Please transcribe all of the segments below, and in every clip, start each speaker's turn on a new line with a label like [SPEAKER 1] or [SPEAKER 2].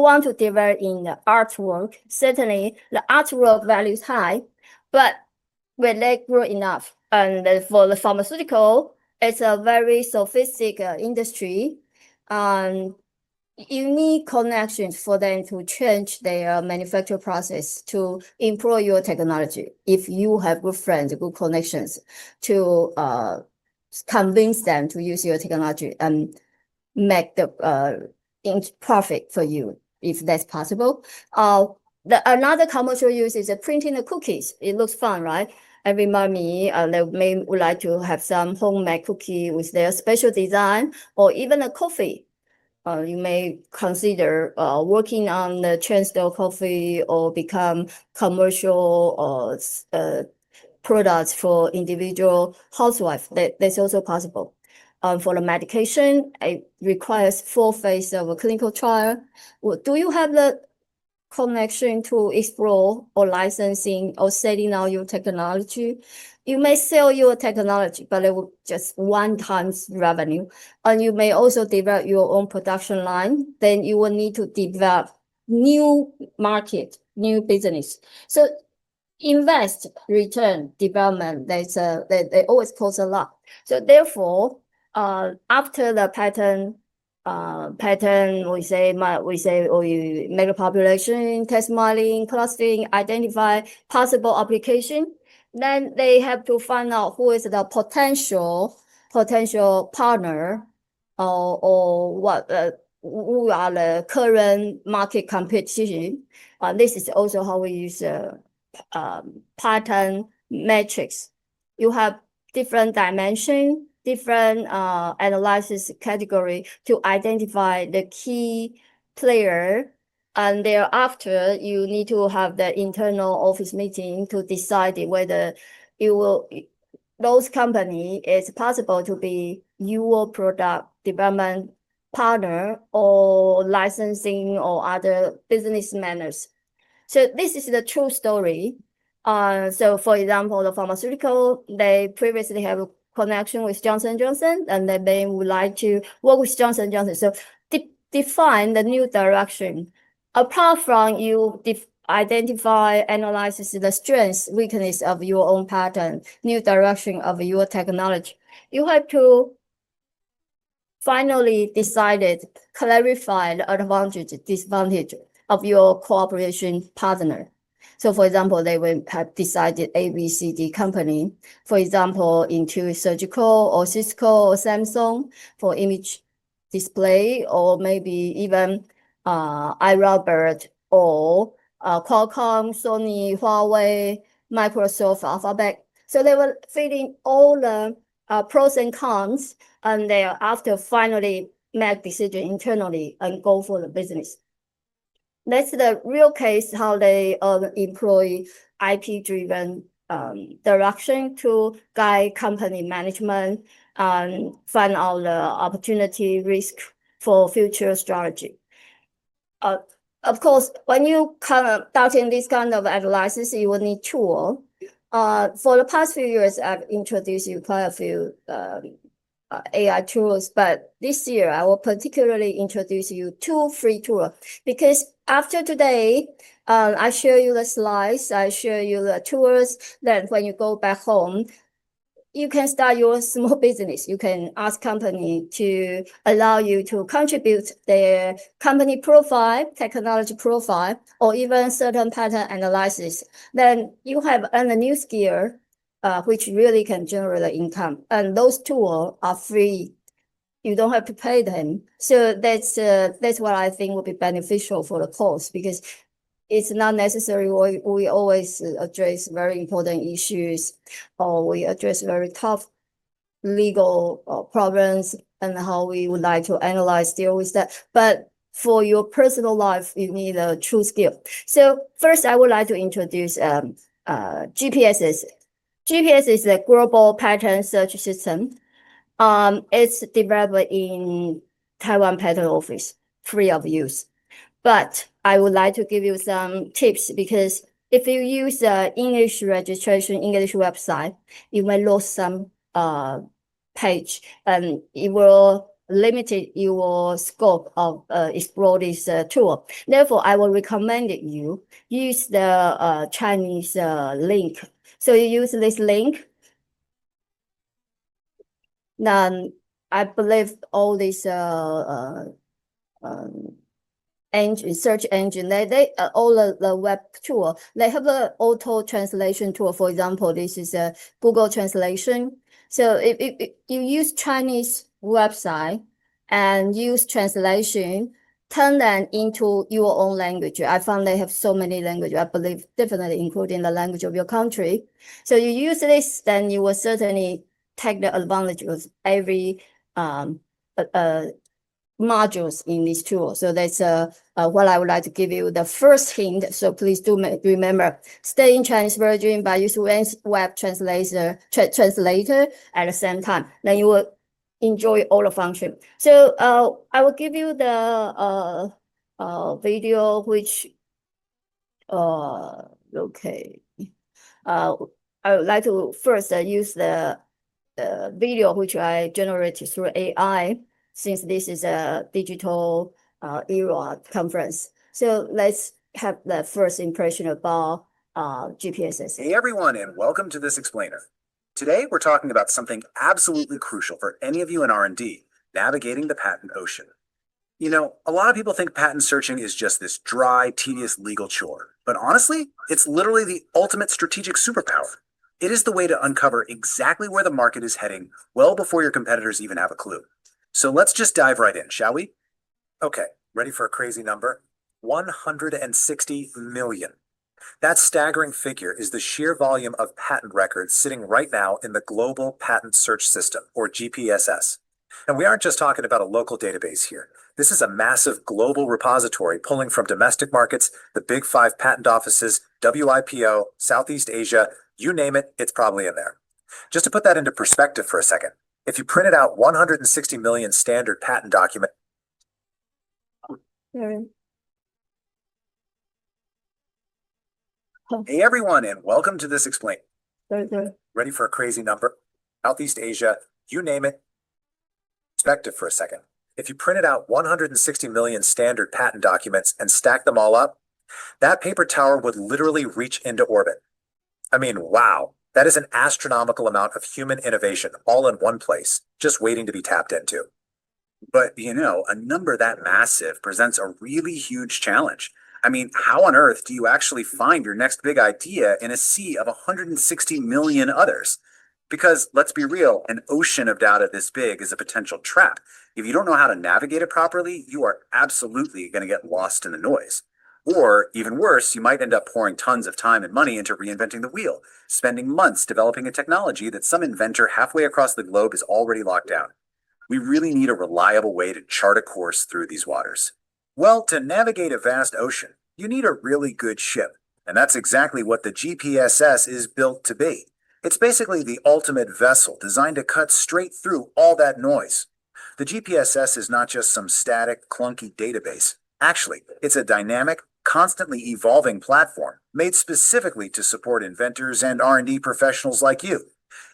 [SPEAKER 1] want to develop in the artwork, certainly the artwork value is high, but when they grow enough, and for the pharmaceutical, it's a very sophisticated industry, and you need connections for them to change their manufacturing process to improve your technology. If you have good friends, good connections to convince them to use your technology and make the profit for you, if that's possible. Another commercial use is printing the cookies. It looks fun, right? Every mommy they would like to have some homemade cookie with their special design, or even a coffee. You may consider working on the chain store coffee or become commercial products for individual housewife. That's also possible. For the medication, it requires 4 phases of a clinical trial. Do you have the connection to explore or licensing or selling out your technology? You may sell your technology, but it will just one-time revenue. And you may also develop your own production line. Then you will need to develop new market, new business. So invest, return, development, they always cost a lot. So therefore, after the pattern, we make a population, test modeling, clustering, identify possible application. Then they have to find out who is the potential partner, or what who are the current market competition. This is also how we use pattern matrix. You have different dimension, different analysis category to identify the key player. And thereafter, you need to have the internal office meeting to decide whether those company is possible to be your product development partner or licensing or other business manners. So this is the true story. So for example, the pharmaceutical, they previously have a connection with Johnson & Johnson, and they would like to work with Johnson & Johnson. So define the new direction. Apart from you identify, analyze the strengths, weakness of your own pattern, new direction of your technology, you have to finally clarify the advantage, disadvantage of your cooperation partner. So for example, they will have decided A, B, C, D company. For example, Intuitive Surgical or Cisco or Samsung for image display, or maybe even iRobot or Qualcomm, Sony, Huawei, Microsoft, Alphabet. So they will fit in all the pros and cons, and thereafter finally make decision internally and go for the business. That's the real case how they employ IP-driven direction to guide company management and find out the opportunity risk for future strategy. Of course, when you start in this kind of analysis, you will need tool. For the past few years, I've introduced you quite a few AI tools, but this year I will particularly introduce you 2 free tools, because after today, I show you the slides, I show you the tools. Then when you go back home, you can start your small business. You can ask company to allow you to contribute their company profile, technology profile, or even certain pattern analysis. Then you have a new skill, which really can generate income. And those tools are free. You don't have to pay them. So that's what I think will be beneficial for the course, because it's not necessary we always address very important issues, or we address very tough legal problems and how we would like to deal with that. But for your personal life, you need a true skill. So first, I would like to introduce GPSS. GPS is a global pattern search system. It's developed in Taiwan Patent Office, free of use. But I would like to give you some tips, because if you use English registration, English website, you may lose some page, and it will limited your scope of explore this tool. Therefore, I will recommend you use the Chinese link. So you use this link. Then I believe all these search engine, they all the web tool, they have an auto translation tool. For example, this is a Google Translation. So if you use Chinese website and use translation, turn them into your own language. I found they have so many languages, I believe definitely including the language of your country. So you use this, then you will certainly take the advantage of every modules in this tool. So that's what I would like to give you the first hint. So please do remember, stay in Chinese version by using web translator at the same time. Then you will enjoy all the function. So I will give you the video which okay. I would like to first use the video which I generated through AI, since this is a digital era conference. So let's have the first impression about GPSS.
[SPEAKER 2] Hey everyone, and welcome to this explainer. Today we're talking about something absolutely crucial for any of you in R&D, navigating the patent ocean. You know, a lot of people think patent searching is just this dry, tedious legal chore. But honestly, it's literally the ultimate strategic superpower. It is the way to uncover exactly where the market is heading well before your competitors even have a clue. So let's just dive right in, shall we? Okay, ready for a crazy number? 160 million. That staggering figure is the sheer volume of patent records sitting right now in the Global Patent Search System, or GPSS. And we aren't just talking about a local database here. This is a massive global repository pulling from domestic markets, the big 5 patent offices, WIPO, Southeast Asia, you name it, it's probably in there. Just to put that into perspective for a second, if you printed out 160 million standard patent document. Hey everyone, and welcome to this explain. Ready for a crazy number? Southeast Asia, you name it. Perspective for a second. If you printed out 160 million standard patent documents and stacked them all up, that paper tower would literally reach into orbit. I mean, wow. That is an astronomical amount of human innovation all in one place, just waiting to be tapped into. But, you know, a number that massive presents a really huge challenge. I mean, how on earth do you actually find your next big idea in a sea of 160 million others? Because, let's be real, an ocean of data this big is a potential trap. If you don't know how to navigate it properly, you are absolutely going to get lost in the noise. Or, even worse, you might end up pouring tons of time and money into reinventing the wheel, spending months developing a technology that some inventor halfway across the globe is already locked down. We really need a reliable way to chart a course through these waters. Well, to navigate a vast ocean, you need a really good ship. And that's exactly what the GPSS is built to be. It's basically the ultimate vessel designed to cut straight through all that noise. The GPSS is not just some static, clunky database. Actually, it's a dynamic, constantly evolving platform made specifically to support inventors and R&D professionals like you.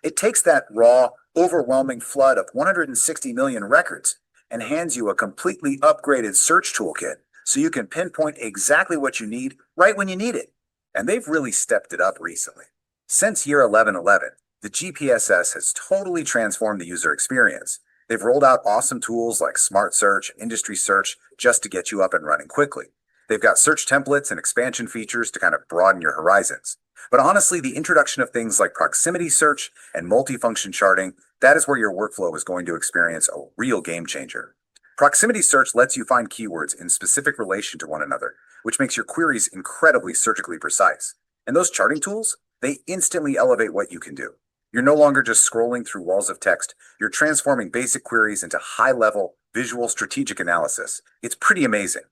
[SPEAKER 2] It takes that raw, overwhelming flood of 160 million records and hands you a completely upgraded search toolkit so you can pinpoint exactly what you need right when you need it. And they've really stepped it up recently. Since year 1111, the GPSS has totally transformed the user experience. They've rolled out awesome tools like Smart Search and Industry Search just to get you up and running quickly. They've got search templates and expansion features to kind of broaden your horizons. But honestly, the introduction of things like proximity search and multifunction charting, that is where your workflow is going to experience a real game changer. Proximity search lets you find keywords in specific relation to one another, which makes your queries incredibly surgically precise. And those charting tools, they instantly elevate what you can do. You're no longer just scrolling through walls of text. You're transforming basic queries into high-level, visual strategic analysis. It's pretty amazing.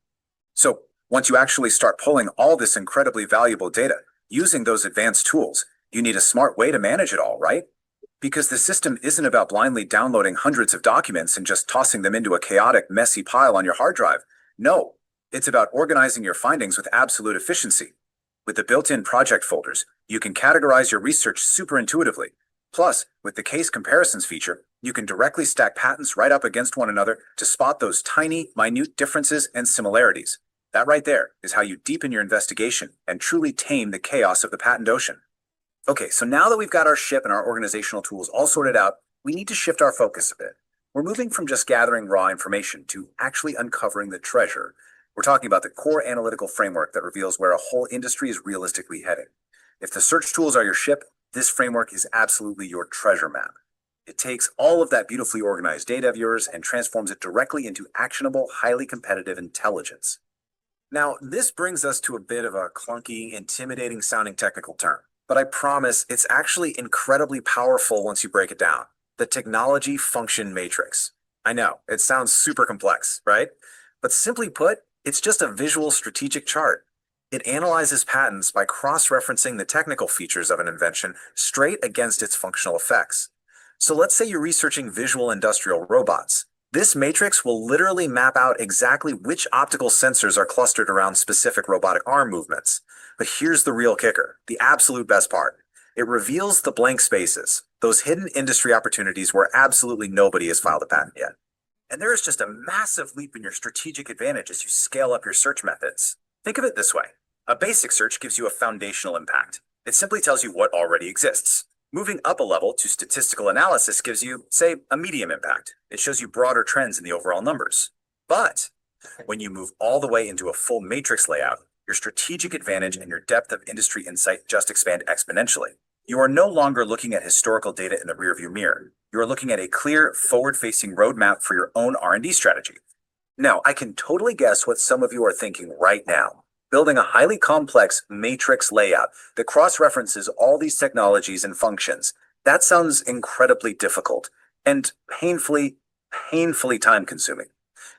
[SPEAKER 2] So once you actually start pulling all this incredibly valuable data, using those advanced tools, you need a smart way to manage it all, right? Because the system isn't about blindly downloading hundreds of documents and just tossing them into a chaotic, messy pile on your hard drive. No, it's about organizing your findings with absolute efficiency. With the built-in project folders, you can categorize your research super intuitively. Plus, with the case comparisons feature, You can directly stack patents right up against one another to spot those tiny, minute differences and similarities. That right there is how you deepen your investigation and truly tame the chaos of the patent ocean. Okay, so now that we've got our ship and our organizational tools all sorted out, we need to shift our focus a bit. We're moving from just gathering raw information to actually uncovering the treasure. We're talking about the core analytical framework that reveals where a whole industry is realistically heading. If the search tools are your ship, this framework is absolutely your treasure map. It takes all of that beautifully organized data of yours and transforms it directly into actionable, highly competitive intelligence. Now, this brings us to a bit of a clunky, intimidating sounding technical term, but I promise it's actually incredibly powerful once you break it down. The technology function matrix. I know, it sounds super complex, right? But simply put, it's just a visual strategic chart. It analyzes patents by cross-referencing the technical features of an invention straight against its functional effects. So let's say you're researching visual industrial robots. This matrix will literally map out exactly which optical sensors are clustered around specific robotic arm movements. But here's the real kicker, the absolute best part. It reveals the blank spaces, those hidden industry opportunities where absolutely nobody has filed a patent yet. And there is just a massive leap in your strategic advantage as you scale up your search methods. Think of it this way. A basic search gives you a foundational impact. It simply tells you what already exists. Moving up a level to statistical analysis gives you, say, a medium impact. It shows you broader trends in the overall numbers. But when you move all the way into a full matrix layout, your strategic advantage and your depth of industry insight just expand exponentially. You are no longer looking at historical data in the rearview mirror. You are looking at a clear, forward-facing roadmap for your own R&D strategy. Now, I can totally guess what some of you are thinking right now. Building a highly complex matrix layout that cross-references all these technologies and functions, that sounds incredibly difficult and painfully time-consuming.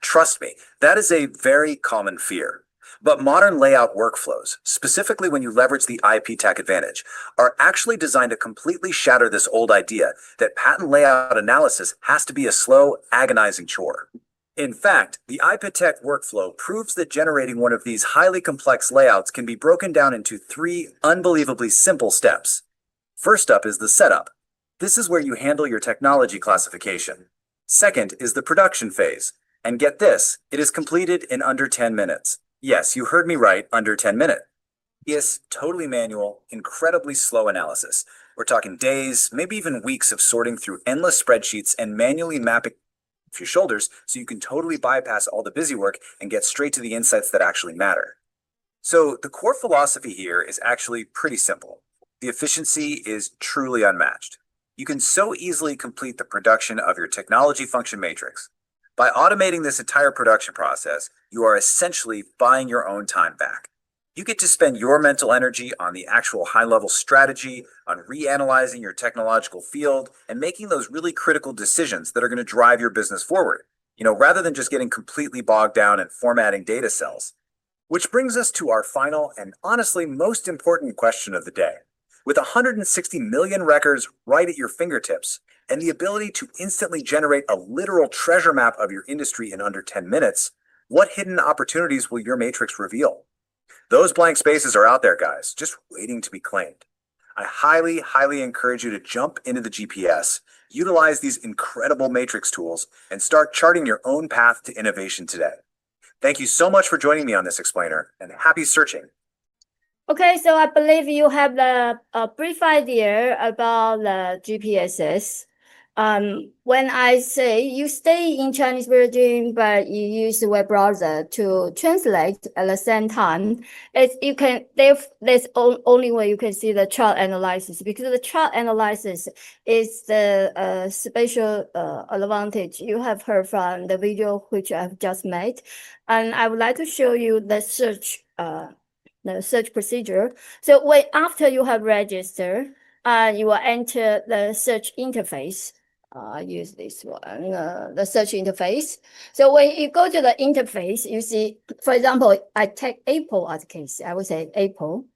[SPEAKER 2] Trust me, that is a very common fear. But modern layout workflows, specifically when you leverage the IP tech advantage, are actually designed to completely shatter this old idea that patent layout analysis has to be a slow, agonizing chore. In fact, the IP tech workflow proves that generating one of these highly complex layouts can be broken down into 3 unbelievably simple steps. First up is the setup. This is where you handle your technology classification. Second is the production phase. And get this, it is completed in under 10 minutes. Yes, you heard me right, under 10 minutes. Yes, totally manual, incredibly slow analysis. We're talking days, maybe even weeks of sorting through endless spreadsheets and manually mapping your shoulders so you can totally bypass all the busy work and get straight to the insights that actually matter. So the core philosophy here is actually pretty simple. The efficiency is truly unmatched. You can so easily complete the production of your technology function matrix. By automating this entire production process, you are essentially buying your own time back. You get to spend your mental energy on the actual high-level strategy, on reanalyzing your technological field, and making those really critical decisions that are going to drive your business forward, rather than just getting completely bogged down in formatting data cells. Which brings us to our final and honestly most important question of the day. With 160 million records right at your fingertips, and the ability to instantly generate a literal treasure map of your industry in under 10 minutes, what hidden opportunities will your matrix reveal? Those blank spaces are out there, guys, just waiting to be claimed. I highly encourage you to jump into the GPS, utilize these incredible matrix tools, and start charting your own path to innovation today. Thank you so much for joining me on this explainer, and happy searching.
[SPEAKER 1] Okay, so I believe you have a brief idea about the GPSS. When I say you stay in Chinese version, but you use the web browser to translate at the same time, there's only way you can see the chart analysis, because the chart analysis is the special advantage you have heard from the video which I've just made. And I would like to show you the search procedure. So after you have registered, you will enter the search interface. Use this one, the search interface. So when you go to the interface, you see, for example, I take Apple as a case. I would say Apple,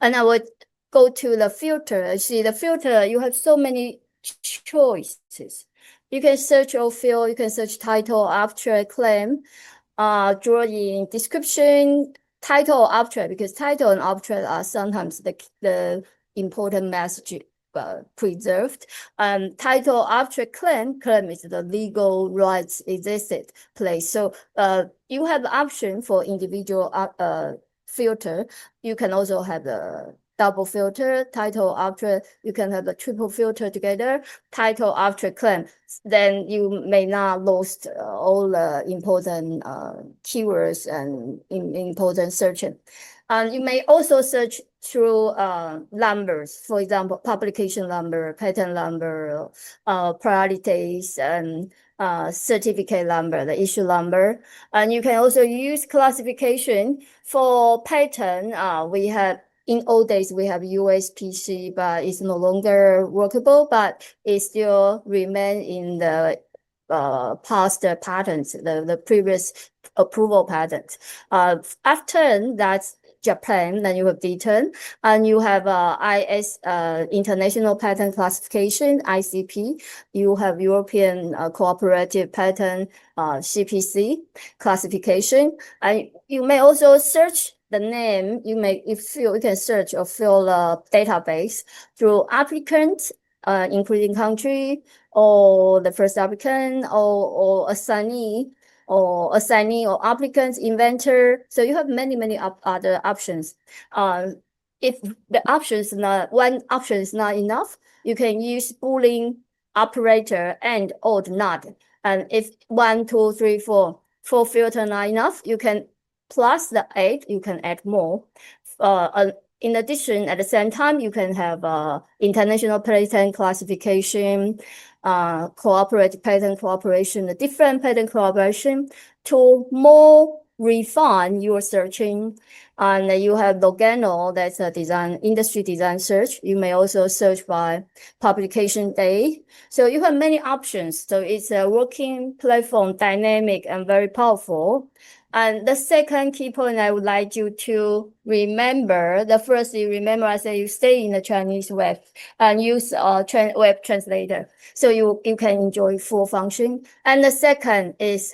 [SPEAKER 1] and I would go to the filter. See the filter, you have so many choices. You can search all field, you can search title, abstract, claim, drawing, description, title or abstract, because title and abstract are sometimes the important message preserved. Title after claim is the legal rights existed place. So you have the option for individual filter. You can also have the double filter. Title after, you can have the triple filter together. Title after claim, then you may not lose all the important keywords and important searching. You may also search through numbers, for example, publication number, patent number, priorities, and certificate number, the issue number. And you can also use classification for patent. We have, in old days, we have USPC, but it's no longer workable, but it still remain in the past patents, the previous approval patent. After that's Japan, then you have D10, and you have IS, International Patent Classification, ICP. You have European Cooperative Patent, CPC classification. And you may also search the name. You can search or fill a database through applicant, including country, or the first applicant, or assignee, or applicants, inventor. So you have many other options. If the one option is not enough, you can use Boolean operator and or not. And if 1, 2, 3, 4 filter not enough, you can plus the 8, you can add more. In addition, at the same time, you can have international patent classification, cooperative patent cooperation, the different patent cooperation to more refine your searching. And you have Logano, that's a industry design search. You may also search by publication date. So you have many options. So it's a working platform, dynamic and very powerful. And the second key point I would like you to remember, the first you remember, I say you stay in the Chinese web and use web translator. So you can enjoy full function. And the second is,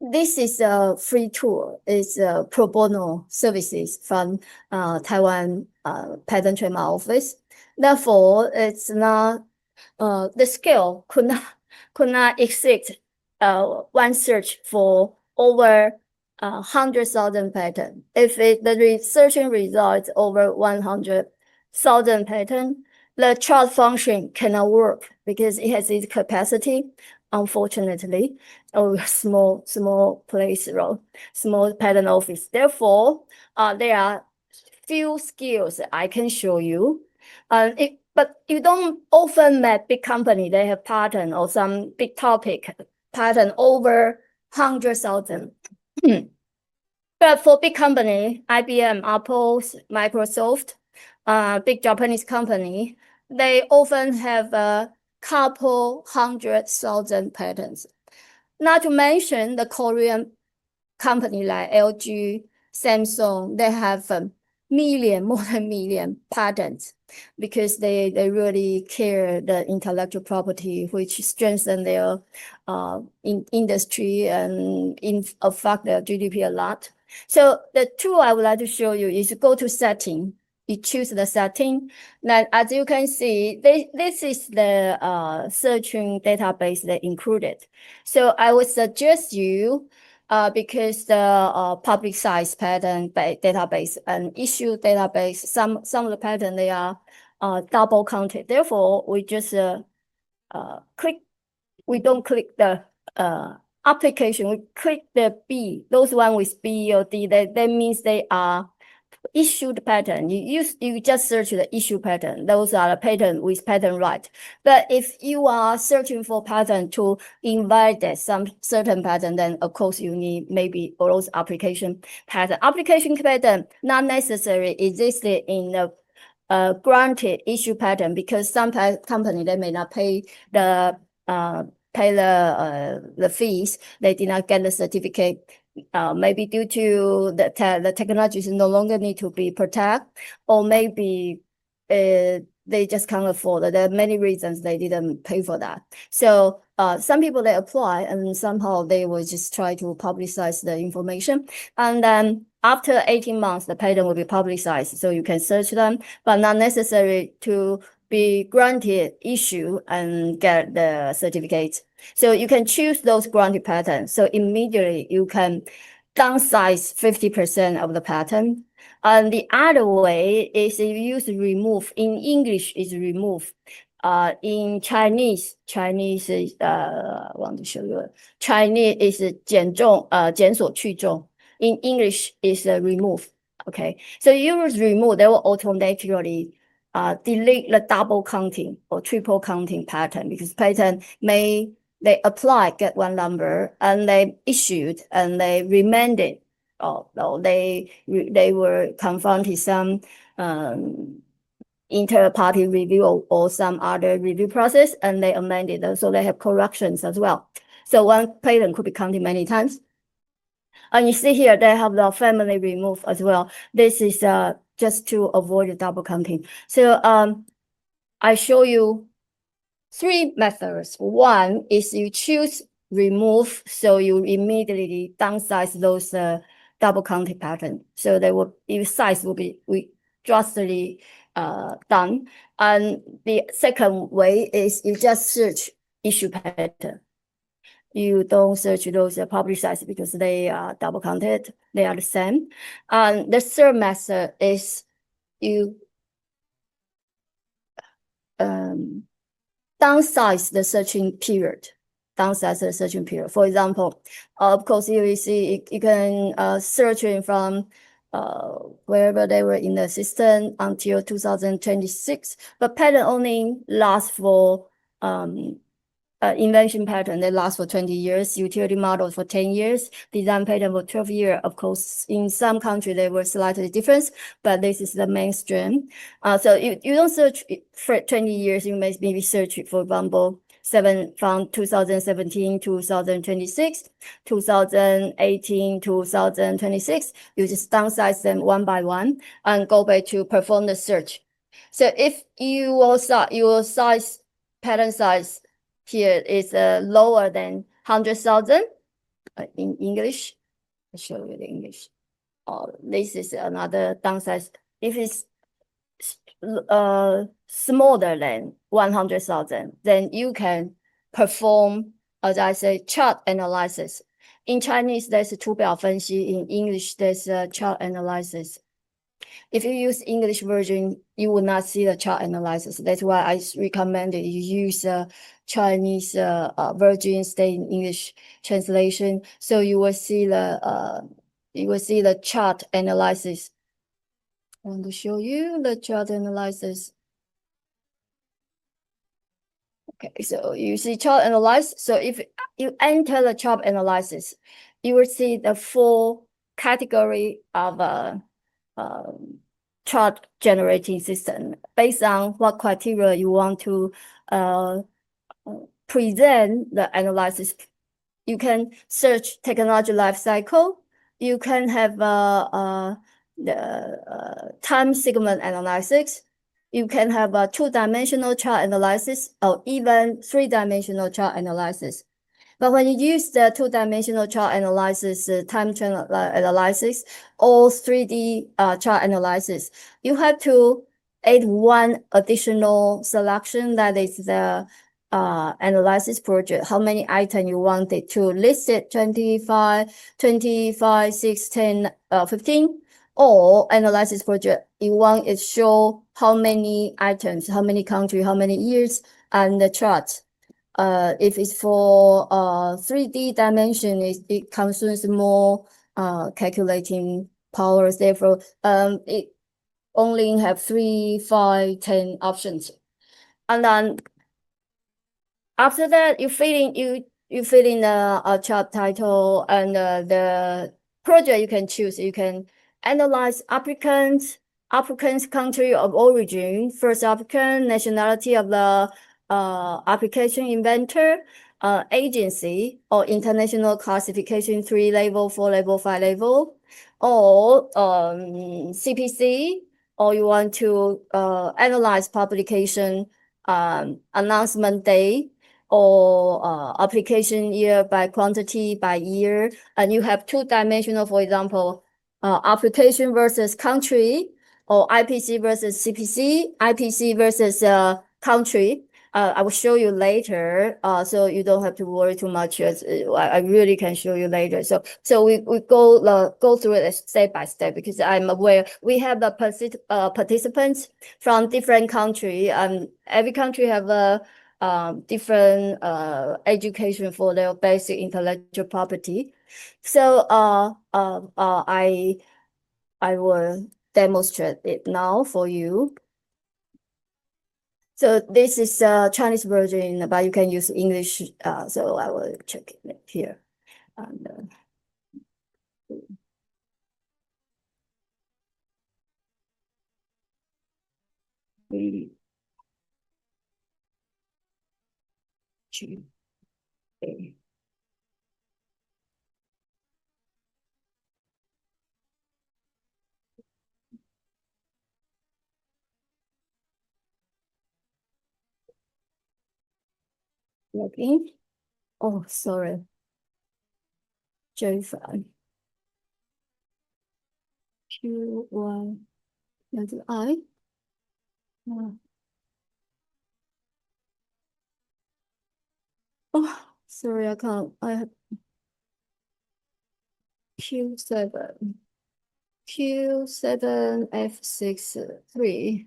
[SPEAKER 1] this is a free tool. It's pro bono services from Taiwan Patent Trademark Office. Therefore, it's not, the scale could not exceed one search for over 100,000 patents. If the searching results over 100,000 patents, the chart function cannot work because it has its capacity, unfortunately, or small place, small patent office. Therefore, there are few skills I can show you. But you don't often met big company, they have patent or some big topic, patent over 100,000. But for big company, IBM, Apple, Microsoft, big Japanese company, they often have a couple 100,000 patents. Not to mention the Korean company like LG, Samsung, they have more than million patents because they really care the intellectual property, which strengthen their industry and affect their GDP a lot. So the tool I would like to show you is go to setting. You choose the setting. Then as you can see, this is the searching database that included. So I would suggest you, because the public size patent database and issue database, some of the patent, they are double counted. Therefore, we just we don't click the application, we click the B. Those one with B or D, that means they are issued patent. You just search the issue patent. Those are the patent with patent right. But if you are searching for patent to invalidate some certain patent, then of course you need maybe those application patent. Application patent not necessarily existed in the granted issue patent because some company they may not pay the fees. They did not get the certificate. Maybe due to the technologies no longer need to be protected, or maybe they just can't afford it. There are many reasons they didn't pay for that. So some people, they apply and somehow they will just try to publicize the information. And then after 18 months, the patent will be publicized. So you can search them, but not necessary to be granted issue and get the certificate. So you can choose those granted patents. So immediately you can downsize 50% of the patent. And the other way is if you use remove. In English is remove. In Chinese is I want to show you. Chinese is 减重, 检索去重. In English is remove. Okay, so you use remove, they will automatically delete the double counting or triple counting patent, because patent they apply, get one number, and they issued and they remanded. They were confronted some inter-party review or some other review process, and they amended them, so they have corrections as well. So one patent could be counted many times. And you see here, they have the family remove as well. This is just to avoid the double counting. So I show you 3 methods. One is you choose remove, so you immediately downsize those double counting pattern. So they will, if size will be drastically done. And the second way is you just search issue pattern. You don't search those publicized because they are double counted. They are the same. And the third method is you downsize the searching period. Downsize the searching period. For example, of course, you see you can search from wherever they were in the system until 2026, but patent only lasts for invention patent, they last for 20 years, utility models for 10 years, design patent for 12 years. Of course, in some countries, they were slightly different, but this is the mainstream. So you don't search for 20 years, you may maybe search, for example, from 2017, 2026, 2018, 2026. You just downsize them one by one and go back to perform the search. So if you will your size, patent size, here is lower than 100,000 in English. I'll show you the English. This is another downsize. If it's smaller than 100,000, then you can perform, as I say, chart analysis. In Chinese, there's 图表分析. In English, there's chart analysis. If you use English version, you will not see the chart analysis. That's why I recommend you use Chinese version, stay in English translation. So you will see the chart analysis. I want to show you the chart analysis. Okay, so you see chart analysis. So if you enter the chart analysis, you will see the 4 category of chart generating system based on what criteria you want to present the analysis. You can search technology life cycle. You can have the time segment analysis. You can have a 2-dimensional chart analysis or even 3-dimensional chart analysis. But when you use the 2-dimensional chart analysis, time channel analysis, or 3D chart analysis, you have to add one additional selection, that is the analysis project. How many items you wanted to list it, 25, 6, 10, 15, or analysis project. You want it show how many items, how many countries, how many years, and the chart. If it's for 3D dimension, it consumes more calculating powers. Therefore, it only have 3, 5, 10 options. And then after that, you fill in a chart title and the project you can choose. You can analyze applicants, country of origin, first applicant, nationality of the application inventor, agency or international classification 3 level, 4 level, 5 level, or CPC, or you want to analyze publication announcement day, or application year by quantity by year, and you have two-dimensional, for example, application versus country, or IPC versus CPC, IPC versus country. I will show you later, so you don't have to worry too much. I really can show you later. So we go through it step by step, because I'm aware we have the participants from different country, and every country have a different education for their basic intellectual property. So I will demonstrate it now for you. So this is a Chinese version, but you can use English. So I will check it here. And, log in. Oh, sorry. J5. Q1. That's I. Oh, sorry, I can't. I have Q7. Q7 F6 3.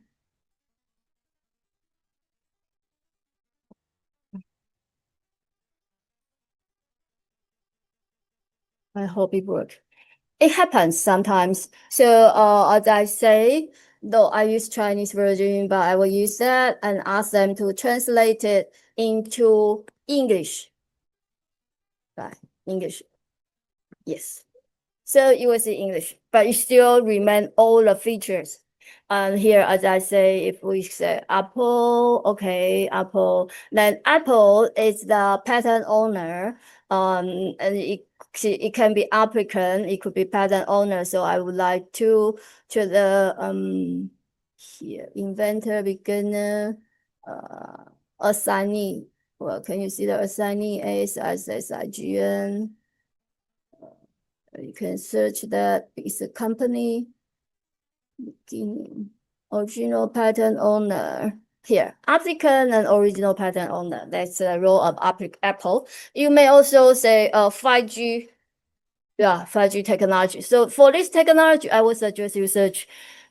[SPEAKER 1] I hope it works. It happens sometimes. So as I say, though I use Chinese version, but I will use that and ask them to translate it into English. Right, English. Yes. So you will see English, but you still remain all the features. And here, as I say, if we say Apple, okay, Apple, then Apple is the patent owner. And it can be applicant, it could be patent owner. So I would like to the here, inventor, beginner, assignee. Well, can you see the assignee? ASSIGN. You can search that. It's a company. Beginning. Original patent owner. Here, applicant and original patent owner. That's the role of Apple. You may also say 5G. Yeah, 5G technology. So for this technology, I would suggest you search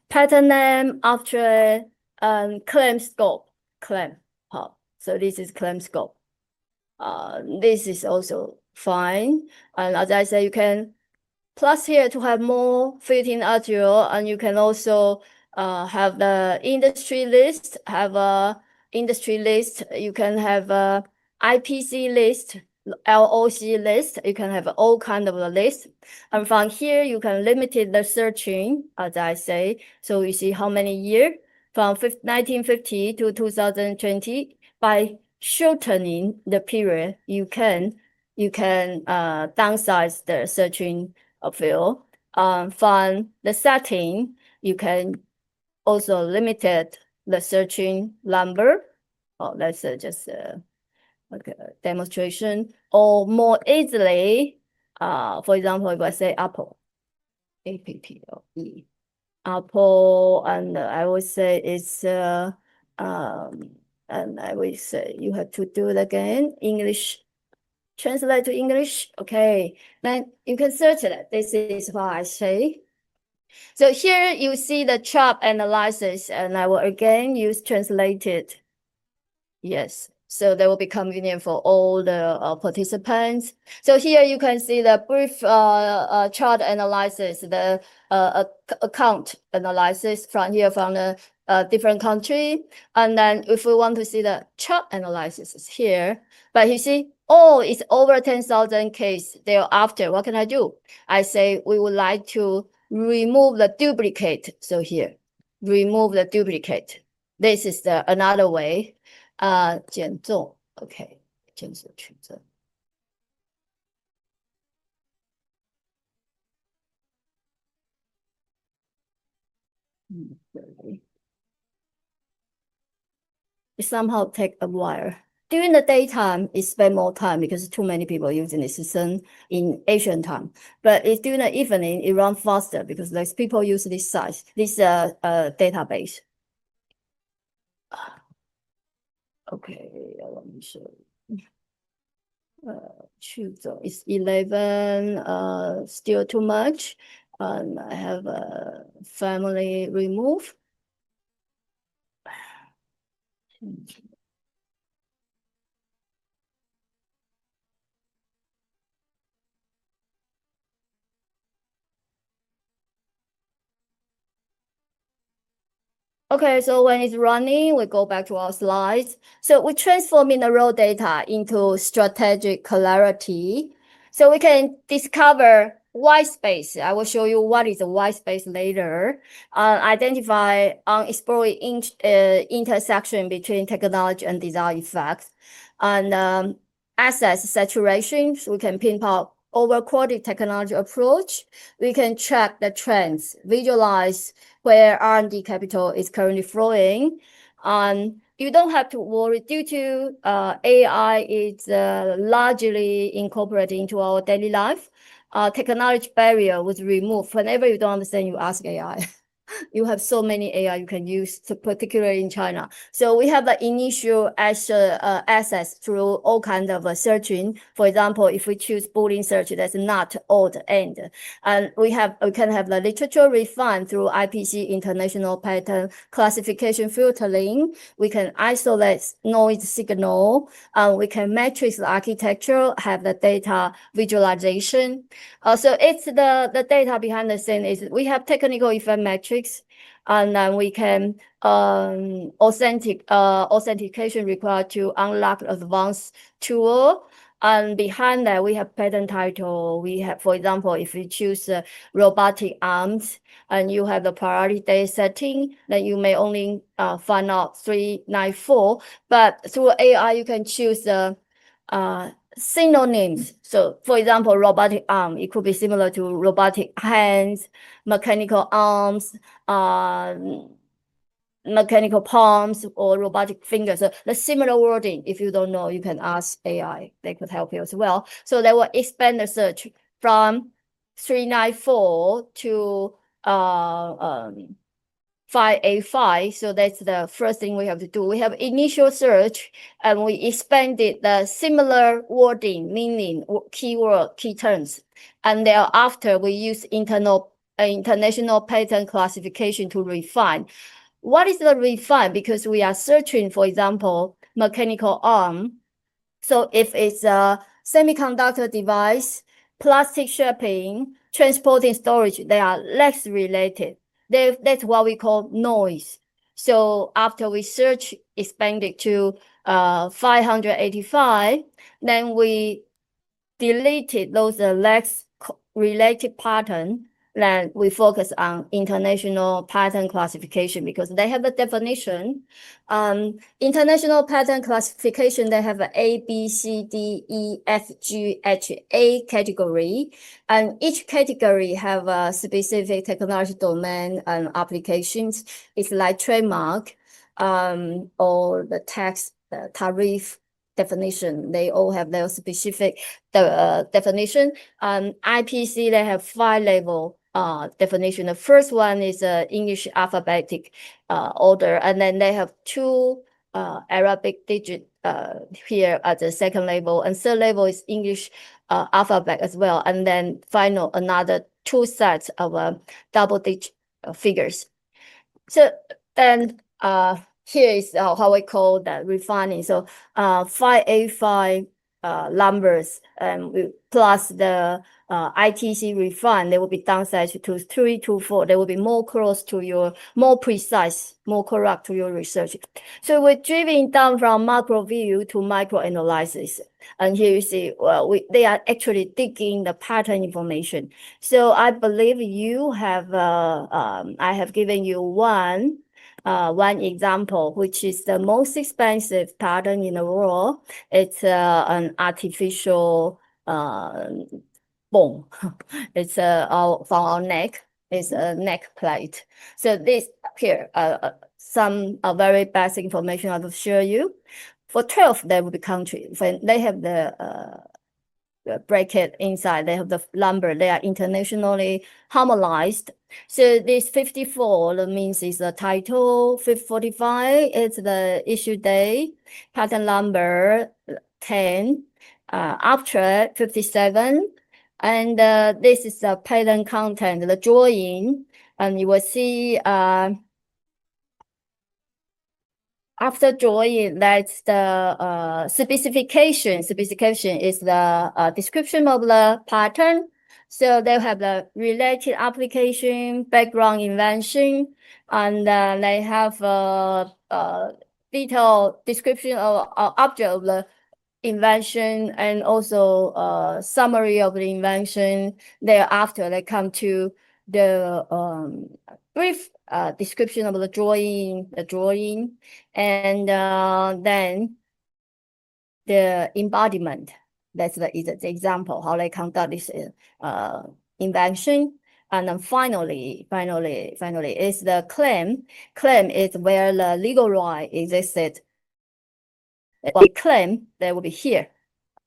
[SPEAKER 1] patent name, after and claim scope. Claim. So this is claim scope. This is also fine. And as I say, you can plus here to have more fitting audio, and you can also have the industry list, have a industry list. You can have a IPC list, LOC list. You can have all kind of a list. And from here, you can limit the searching, as I say. So you see how many years from 1950 to 2020. By shortening the period, you can downsize the searching field. From the setting, you can also limit the searching number. Let's just like a demonstration, or more easily. For example, if I say Apple, APPLE, Apple, and I would say it's and I will say you have to do it again, English. Translate to English. Okay, then you can search it. This is what I say. So here you see the chart analysis, and I will again use translated. Yes, so that will be convenient for all the participants. So here you can see the brief chart analysis, the account analysis from here from the different country. And then if we want to see the chart analysis is here, but you see, oh, it's over 10,000 case thereafter. What can I do? I say we would like to remove the duplicate. So here, remove the duplicate. This is another way. 减重 ，OK， 减脂取证。It somehow take a while. During the daytime, it spend more time because too many people using the system in Asian time. But if during the evening, it run faster because less people use this size, this database. Okay, let me show you. Choose it's 11, still too much. I have a family remove. Okay, so when it's running, we go back to our slides. So we transforming the raw data into strategic clarity. So we can discover white space. I will show you what is a white space later. Identify exploring intersection between technology and design effects. And assess saturation. So we can pinpoint over-quality technology approach. We can track the trends, visualize where R&D capital is currently flowing. You don't have to worry due to AI is largely incorporated into our daily life. Technology barrier was removed. Whenever you don't understand, you ask AI. You have so many AI you can use, particularly in China. So we have the initial access through all kinds of searching. For example, if we choose Boolean search, that's not odd end. And we can have the literature refined through IPC International Pattern Classification Filtering. We can isolate noise signal. We can matrix the architecture, have the data visualization. So it's the data behind the scene is we have technical effect matrix, and then we can authentication required to unlock advanced tool. And behind that, we have patent title. We have, for example, if you choose robotic arms and you have the priority date setting, then you may only find out 394. But through AI, you can choose synonyms. So for example, robotic arm, it could be similar to robotic hands, mechanical arms, mechanical palms, or robotic fingers. So the similar wording, if you don't know, you can ask AI. They could help you as well. So they will expand the search from 394 to 585. So that's the first thing we have to do. We have initial search, and we expanded the similar wording, meaning keyword, key terms. And thereafter, we use international pattern classification to refine. What is the refine? Because we are searching, for example, mechanical arm. So if it's a semiconductor device, plastic shaping, transporting storage, they are less related. That's what we call noise. So after we search expanded to 585, then we deleted those less related pattern. Then we focus on international pattern classification because they have a definition. International pattern classification, they have A, B, C, D, E, F, G, H, A category. And each category have a specific technology domain and applications. It's like trademark or the tax, the tariff definition. They all have their specific definition. IPC, they have 5 level definition. The first one is English alphabetic order, and then they have 2 Arabic digit here at the second level, and third level is English alphabet as well, and then final another 2 sets of double digit figures. So then here is how we call that refining. So 585 numbers plus the ITC refine, they will be downsized to 324. They will be more close to your, more precise, more correct to your research. So we're driving down from macro view to micro analysis. And here you see, they are actually digging the pattern information. So I believe you have, I have given you one example, which is the most expensive pattern in the world. It's an artificial bone. It's from our neck. is a neck plate. So this here, some very basic information I will share you. For 12, there will be country. When they have the bracket inside, they have the number, they are internationally harmonized. So this 54 means is the title, 45 is the issue date, patent number 10, abstract 57, and this is the patent content, the drawing, and you will see after drawing, that's the specification. Specification is the description of the pattern. So they have the related application, background invention, and they have a detailed description of object of the invention and also summary of the invention. Thereafter, they come to the brief description of the drawing, and then the embodiment. That's the example how they conduct this invention. And then finally is the claim. Claim is where the legal right existed. The claim, they will be here.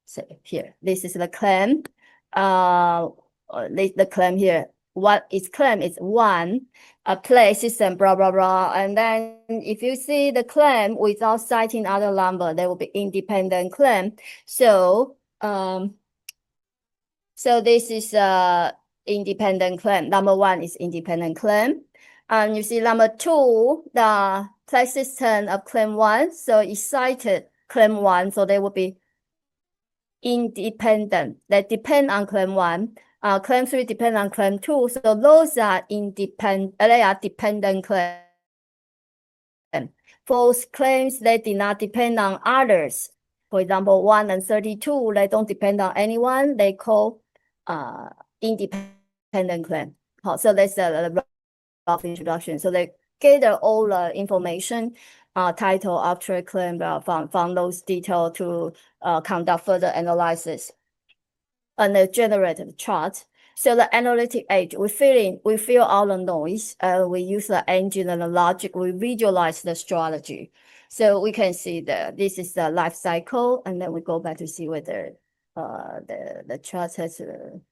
[SPEAKER 1] So here, this is the claim. The claim here. What is claim is one, a play system, blah, blah, blah. And then if you see the claim without citing other number, there will be independent claim. So, so this is independent claim. Number one is independent claim. And you see number two, the play system of claim one. So it cited claim one, so they will be independent. They depend on claim one. Claim 3 depend on claim 2, so those are independent. They are dependent claims. False claims, they did not depend on others. For example, 1 and 32, they don't depend on anyone. They call independent claim. So that's the rough introduction. So they gather all the information, title, abstract claim, from those details to conduct further analysis. And they generate the chart. So the analytic age, we fill all the noise. We use the engine and the logic. We visualize the strategy. So we can see this is the life cycle, and then we go back to see whether the chart has turn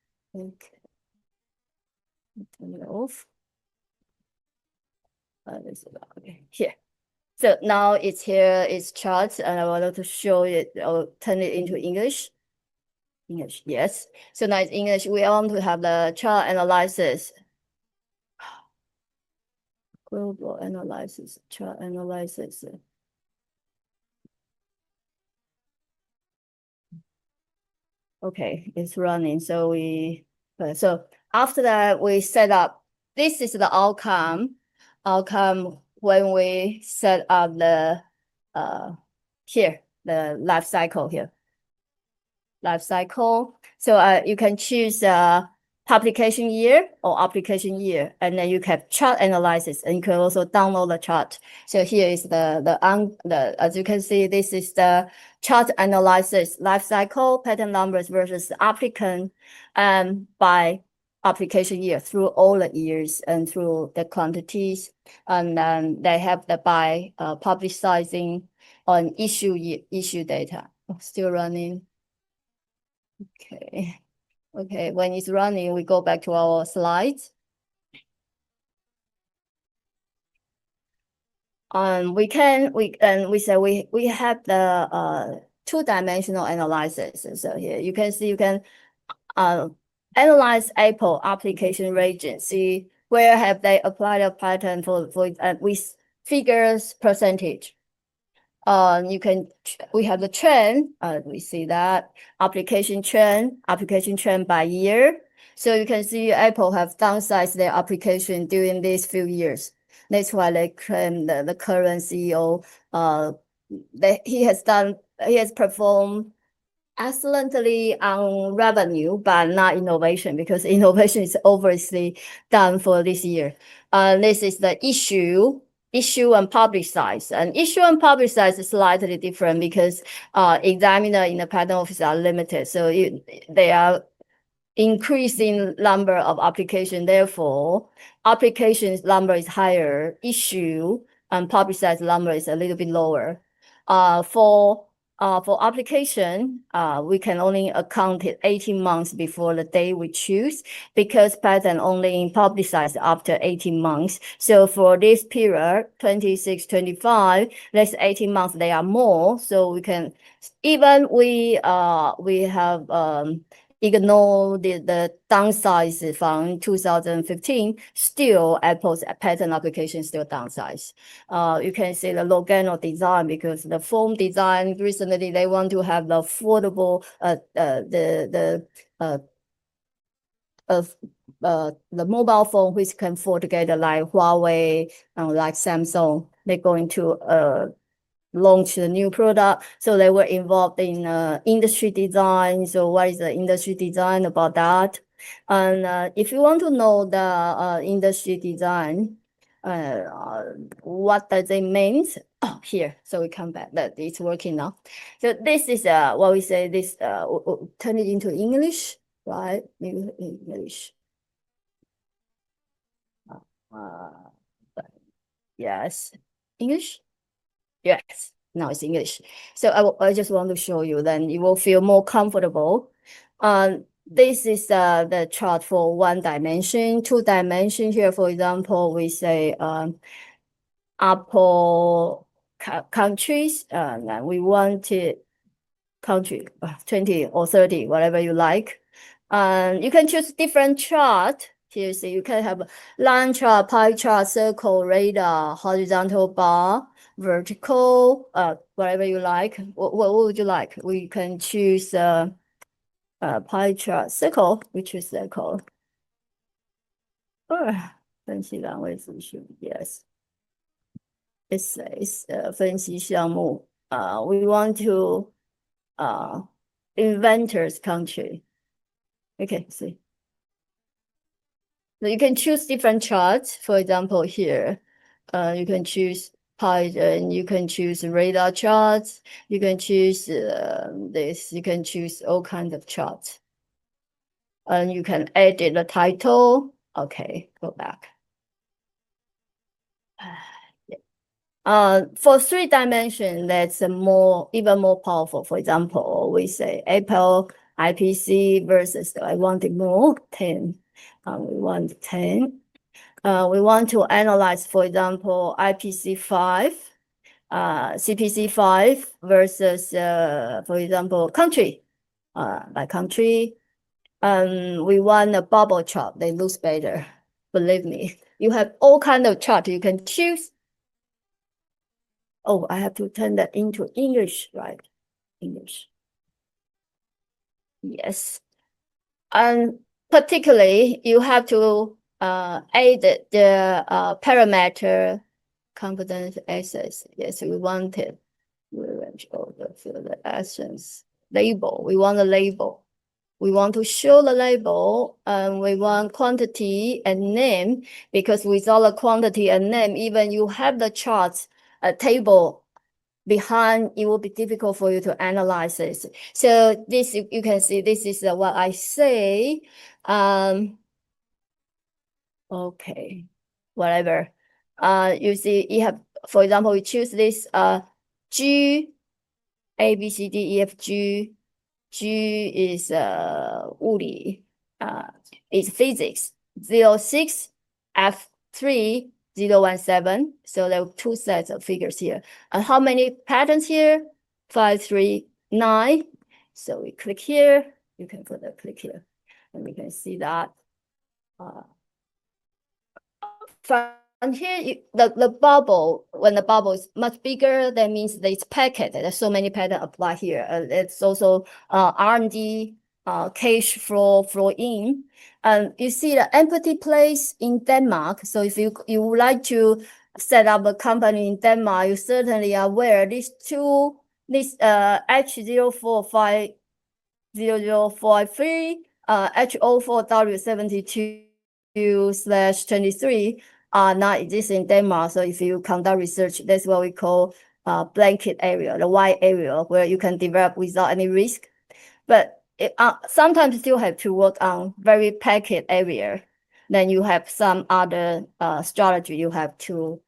[SPEAKER 1] it off. Okay, here. So now it's here. It's charts, and I wanted to show it. I'll turn it into English. English, yes. So now it's English. We want to have the chart analysis. Global analysis, chart analysis. Okay, it's running. So so after that, we set up, this is the outcome when we set up the, here, the life cycle here. Life cycle. So you can choose publication year or application year, and then you can chart analysis, and you can also download the chart. So here is the as you can see, this is the chart analysis life cycle, patent numbers versus applicant, by application year through all the years and through the quantities, and then they have the by publicizing on issue data. Still running. Okay, when it's running, we go back to our slides. We say we have the two-dimensional analysis. So here you can see, you can analyze Apple application region, see where have they applied a pattern for with figures percentage. We have the trend, we see that application trend by year. So you can see Apple have downsized their application during these few years. That's why they claim the current CEO, he has performed excellently on revenue, but not innovation, because innovation is obviously done for this year. This is the issue and public size. And issue and public size is slightly different because examiner in the patent office are limited. So they are increasing number of application. Therefore, applications number is higher, issue and publicized number is a little bit lower. For application, we can only account it 18 months before the day we choose because patent only publicized after 18 months. So for this period, 26, 25, less 18 months, they are more. So we can, even we have ignore the downsize from 2015, still Apple's patent application still downsize. You can see the Logano design because the phone design recently they want to have the affordable the mobile phone which can afford together like Huawei and like Samsung. They're going to launch the new product. So they were involved in industry design. So what is the industry design about that? And if you want to know the industry design, what does it mean? Oh, here. So we come back that it's working now. So this is what we say this, turn it into English, right? English. Yes. English? Yes, now it's English. So I just want to show you, then you will feel more comfortable. This is the chart for 1 dimension, 2 dimension here. For example, we say Apple countries, and we wanted country 20 or 30, whatever you like. You can choose different chart. Here, so you can have line chart, pie chart, circle, radar, horizontal bar, vertical, whatever you like. What would you like? We can choose pie chart, circle. We choose circle. Yes. It says 分析项目. We want to inventors country. Okay, see. So you can choose different charts. For example, here, you can choose Python, you can choose radar charts, you can choose this, you can choose all kinds of charts. And you can edit the title. Okay, go back. For 3 dimension, that's even more powerful. For example, we say Apple IPC versus I wanted more 10. We want 10. We want to analyze, for example, IPC5, CPC5 versus, for example, country, by country. We want a bubble chart. They looks better. Believe me, you have all kinds of chart you can choose. Oh, I have to turn that into English, right? English. Yes. And particularly, you have to add the parameter confidence access. Yes, we wanted range of the essence label. We want a label. We want to show the label, and we want quantity and name, because without the quantity and name, even you have the charts table behind, it will be difficult for you to analyze this. So this, you can see, this is what I say. Okay, whatever. You see, you have, for example, we choose this G, A, B, C, D, E, F, G. G is 物理, is physics. 06, F3, 017. So there are 2 sets of figures here. And how many patterns here? 5, 3, 9. So we click here. You can further click here, and we can see that. From here, the bubble, when the bubble is much bigger, that means that it's packet. There's so many patterns apply here. It's also R&D cash flow in. And you see the empty place in Denmark. So if you would like to set up a company in Denmark, you certainly are aware this H04500053, H04W72/23 are not exist in Denmark. So if you conduct research, that's what we call blanket area, the white area, where you can develop without any risk. But sometimes you still have to work on very packet area. Then you have some other strategy you have to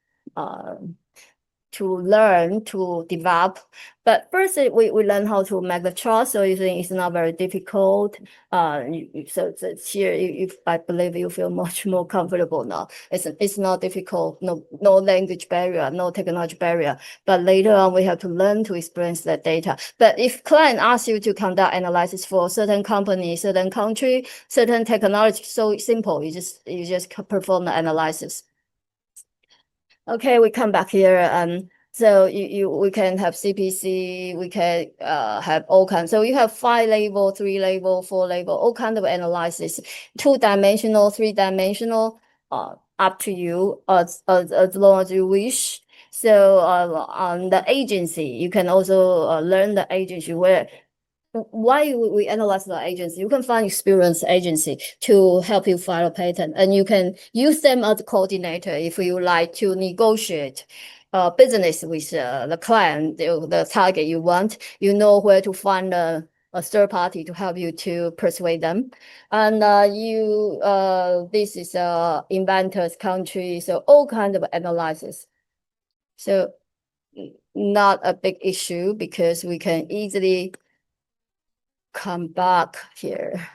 [SPEAKER 1] learn, to develop. But first, we learn how to make the chart, so you think it's not very difficult. So here, I believe you feel much more comfortable now. It's not difficult, no language barrier, no technology barrier. But later on, we have to learn to experience that data. But if client asks you to conduct analysis for certain company, certain country, certain technology, so simple, you just perform the analysis. Okay, we come back here. So we can have CPC, we can have all kinds. So you have 5 level, 3 level, 4 level, all kind of analysis, 2-dimensional, 3-dimensional, up to you as long as you wish. So on the agency, you can also learn the agency why we analyze the agency. You can find experienced agency to help you file a patent, and you can use them as a coordinator if you like to negotiate business with the client, the target you want. You know where to find a third party to help you to persuade them. And this is inventor's country, so all kinds of analysis. So not a big issue because we can easily come back here.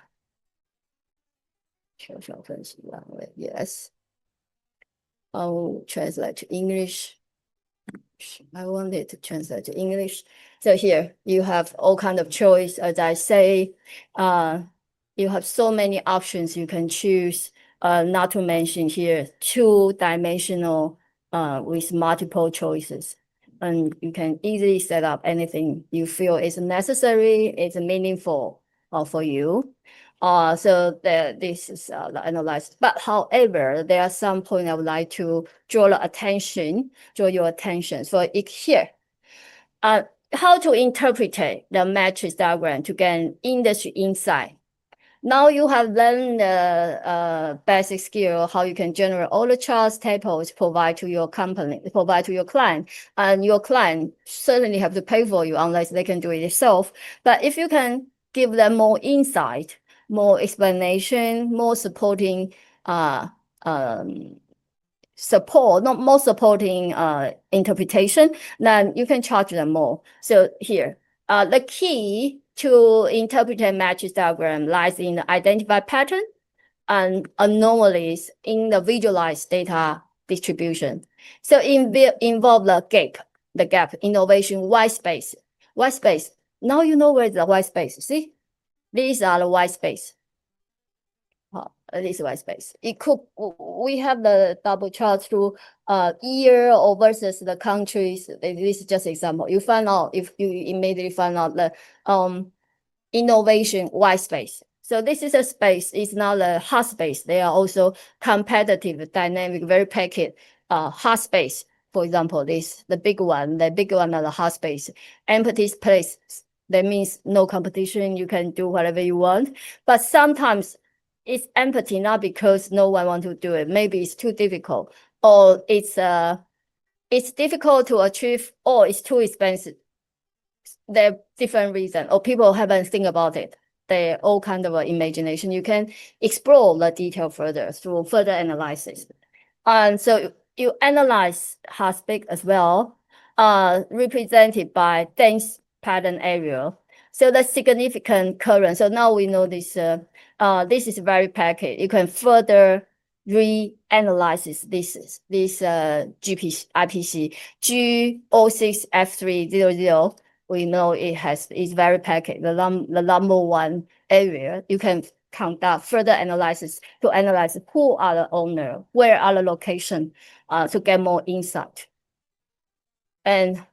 [SPEAKER 1] Yes. I'll translate to English. I wanted to translate to English. So here you have all kind of choice. As I say, you have so many options you can choose. Not to mention here 2-dimensional with multiple choices. And you can easily set up anything you feel is necessary, is meaningful for you. So this is the analysis. But however, there are some points I would like to draw your attention for it here. How to interpret the matrix diagram to gain industry insight. Now you have learned the basic skill, how you can generate all the charts, tables, provide to your company, provide to your client. And your client certainly have to pay for you unless they can do it themselves. But if you can give them more insight, more explanation, more supporting interpretation, then you can charge them more. So here, the key to interpret a matrix diagram lies in the identify pattern and anomalies in the visualized data distribution. So involve the gap, innovation, white space. Now you know where the white space. See, these are the white space. This white space. We have the double chart through year or versus the countries. This is just example. You find out if you immediately find out the innovation white space. So this is a space. It's not a hot space. They are also competitive, dynamic, very packed hot space. For example, the big one are the hot space. Empty place. That means no competition. You can do whatever you want. But sometimes it's empty, not because no one wants to do it. Maybe it's too difficult, or it's difficult to achieve, or it's too expensive. There are different reasons, or people haven't think about it. They're all kind of imagination. You can explore the detail further through further analysis. And so you analyze hot-space as well, represented by dense pattern area. So the significant current. So now we know this. This is very packed. You can further reanalyze this IPC G06F300. We know it's very packed. The number one area. You can conduct further analysis to analyze who are the owner, where are the location, to get more insight. And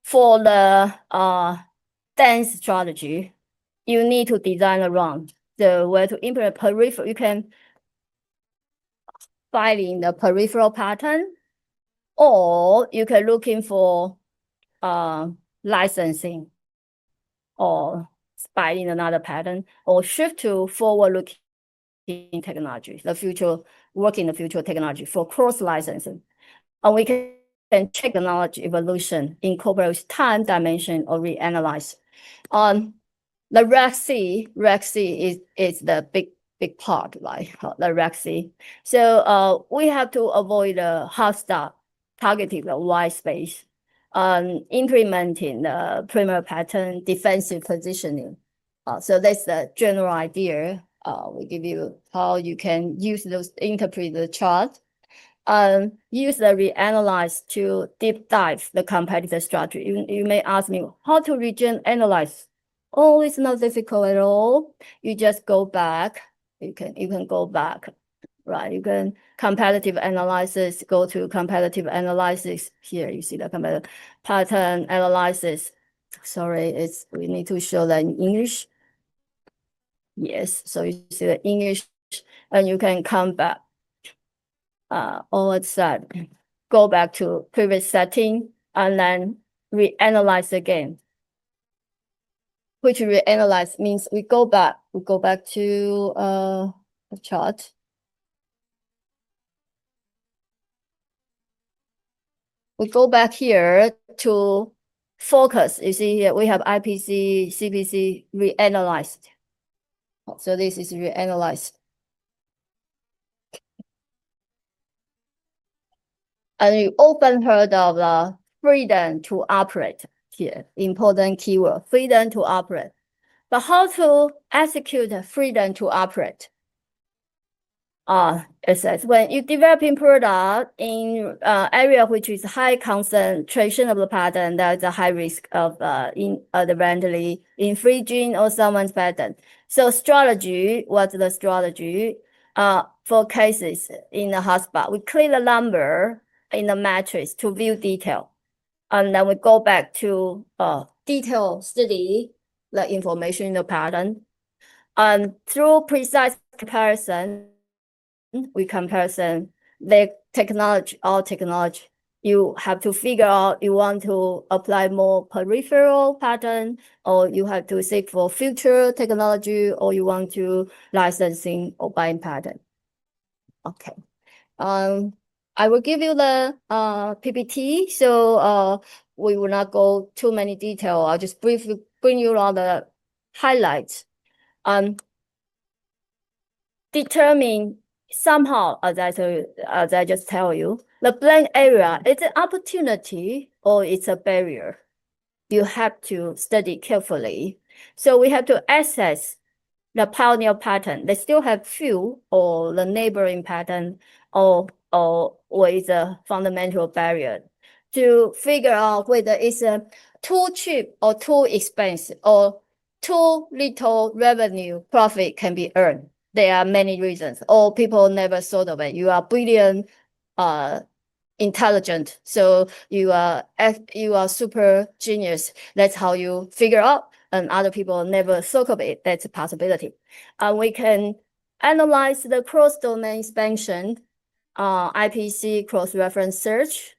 [SPEAKER 1] for the dense strategy, you need to design around the way to implement peripheral. You can find in the peripheral pattern, or you can looking for licensing, or finding another pattern, or shift to forward-looking technology, the future technology for cross licensing. And we can can check the knowledge evolution, incorporate time dimension, or reanalyze. The RAC-C is the big part, right? The RAC-C. So we have to avoid the hard stop, targeting the white space, implementing the primer pattern, defensive positioning. So that's the general idea. We give you how you can use those, interpret the chart, use the reanalyze to deep dive the competitor strategy. You may ask me how to region analyze. Oh, it's not difficult at all. You just go back. You can go back, right? You can competitive analysis, go to competitive analysis. Here you see the competitive pattern analysis. Sorry, we need to show that in English. Yes, so you see the English, and you can come back. All of that, go back to previous setting, and then reanalyze again. Which reanalyze means we go back to the chart. We go back here to focus. You see here we have IPC, CPC reanalyzed. So this is reanalyzed. And you often heard of the freedom to operate here, important keyword, freedom to operate. But how to execute freedom to operate? It says when you developing product in area which is high concentration of the pattern, there is a high risk of inadvertently infringing on someone's patent. So strategy, what's the strategy? For cases in the hotspot, we click the number in the matrix to view detail. And then we go back to detail study the information in the pattern. And through precise comparison, the technology, all technology, you have to figure out you want to apply more peripheral pattern, or you have to seek for future technology, or you want to licensing or buying pattern. Okay. I will give you the PPT, so we will not go too many detail. I'll just briefly bring you all the highlights. Determine somehow, as I just tell you, the blank area is an opportunity or it's a barrier. You have to study carefully. So we have to assess the pioneer pattern. They still have few, or the neighboring pattern, or is a fundamental barrier, to figure out whether it's too cheap or too expensive, or too little revenue profit can be earned. There are many reasons, or people never thought of it. You are brilliant, intelligent, so you are super genius. That's how you figure out, and other people never thought of it. That's a possibility. We can analyze the cross-domain expansion, IPC cross-reference search.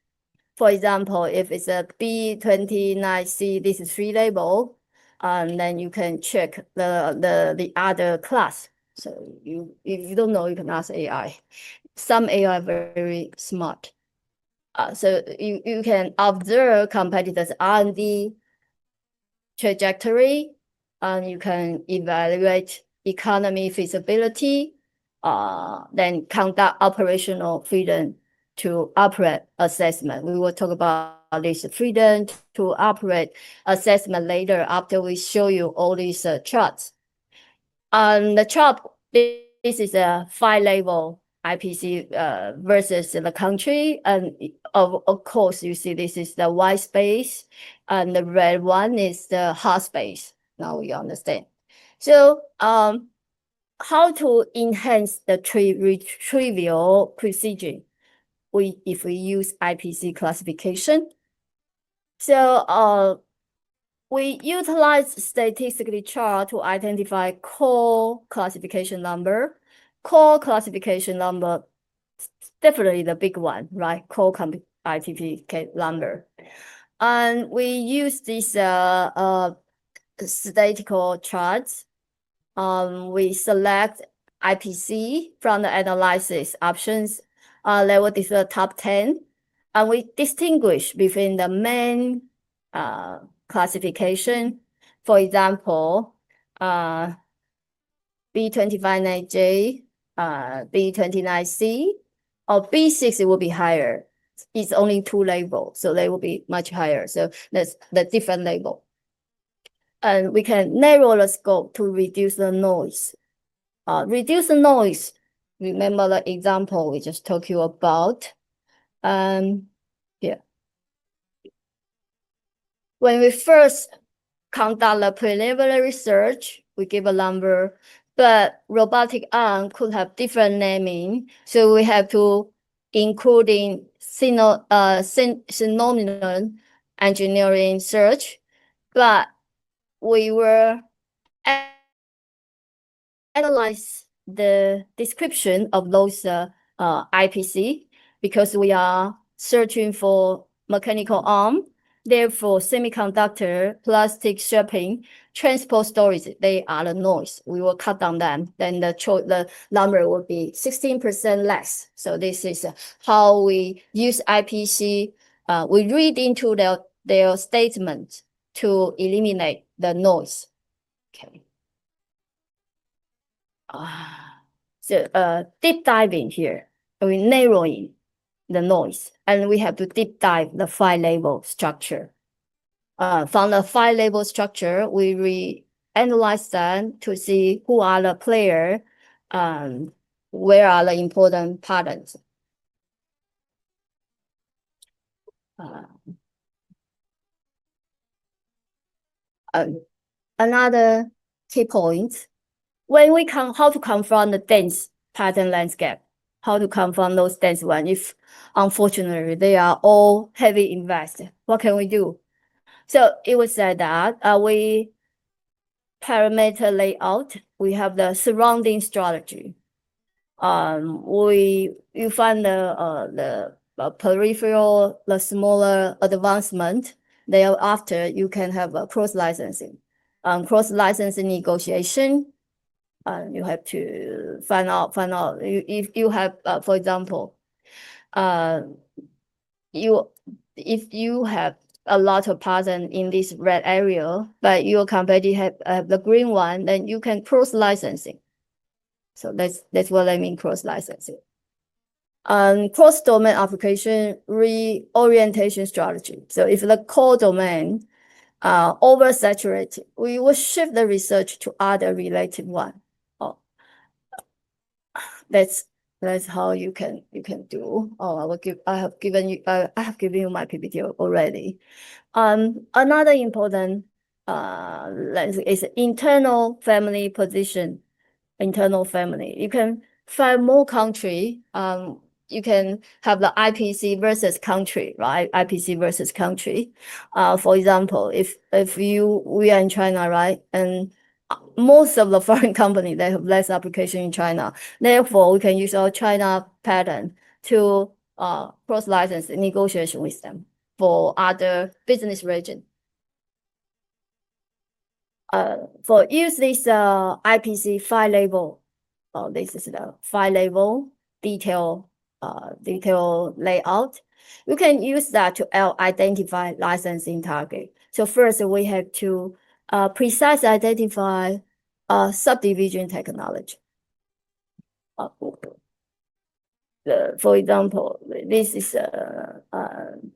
[SPEAKER 1] For example, if it's a B29C, this is free label, then you can check the other class. So if you don't know, you can ask AI. Some AI are very smart. So you can observe competitors' R&D trajectory, and you can evaluate economy feasibility, then conduct operational freedom to operate assessment. We will talk about this freedom to operate assessment later after we show you all these charts. On the chart, this is a 5-level IPC versus the country, and of course you see this is the white space, and the red one is the hot space. Now we understand. So how to enhance the trivial precision if we use IPC classification? So we utilize statistically chart to identify core classification number. Core classification number, definitely the big one, right? Core IPC number. And we use these statistical charts. We select IPC from the analysis options. Level is the top 10. And we distinguish between the main classification. For example, B29J, B29C, or B6 it will be higher. It's only 2 labels, so they will be much higher. So that's the different label. And we can narrow the scope to reduce the noise. Reduce the noise. Remember the example we just talked you about. Yeah. When we first conduct the preliminary research, we give a number, but robotic arm could have different naming. So we have to including synonym engineering search, but we will analyze the description of those IPC because we are searching for mechanical arm. Therefore, semiconductor, plastic shaping, transport storage, they are the noise. We will cut down them. Then the number will be 16% less. So this is how we use IPC. We read into their statement to eliminate the noise. Okay. So deep diving here, we narrowing the noise, and we have to deep dive the 5 label structure. From the 5 label structure, we analyze them to see who are the player, where are the important patterns. Another key point, when we how to confront the dense pattern landscape, how to confront those dense ones if unfortunately they are all heavy invested. What can we do? So it was said that we parameter layout, we have the surrounding strategy. You find the peripheral, the smaller advancement. Thereafter, you can have a cross-licensing. Cross-licensing negotiation, you have to find out if you have, for example, if you have a lot of pattern in this red area, but your competitor have the green one, then you can cross-licensing. So that's what I mean, cross-licensing. Cross-domain application reorientation strategy. So if the core domain oversaturated, we will shift the research to other related one. That's how you can do. I have given you my PPT already. Another important lens is internal family position. Internal family. You can find more country. You can have the IPC versus country, right? IPC versus country. For example, if we are in China, right, and most of the foreign companies, they have less application in China. Therefore, we can use our China pattern to cross-license negotiation with them for other business region. For use this IPC 5 label, this is the 5 label detail layout. You can use that to identify licensing target. So first we have to precisely identify subdivision technology. For example, this is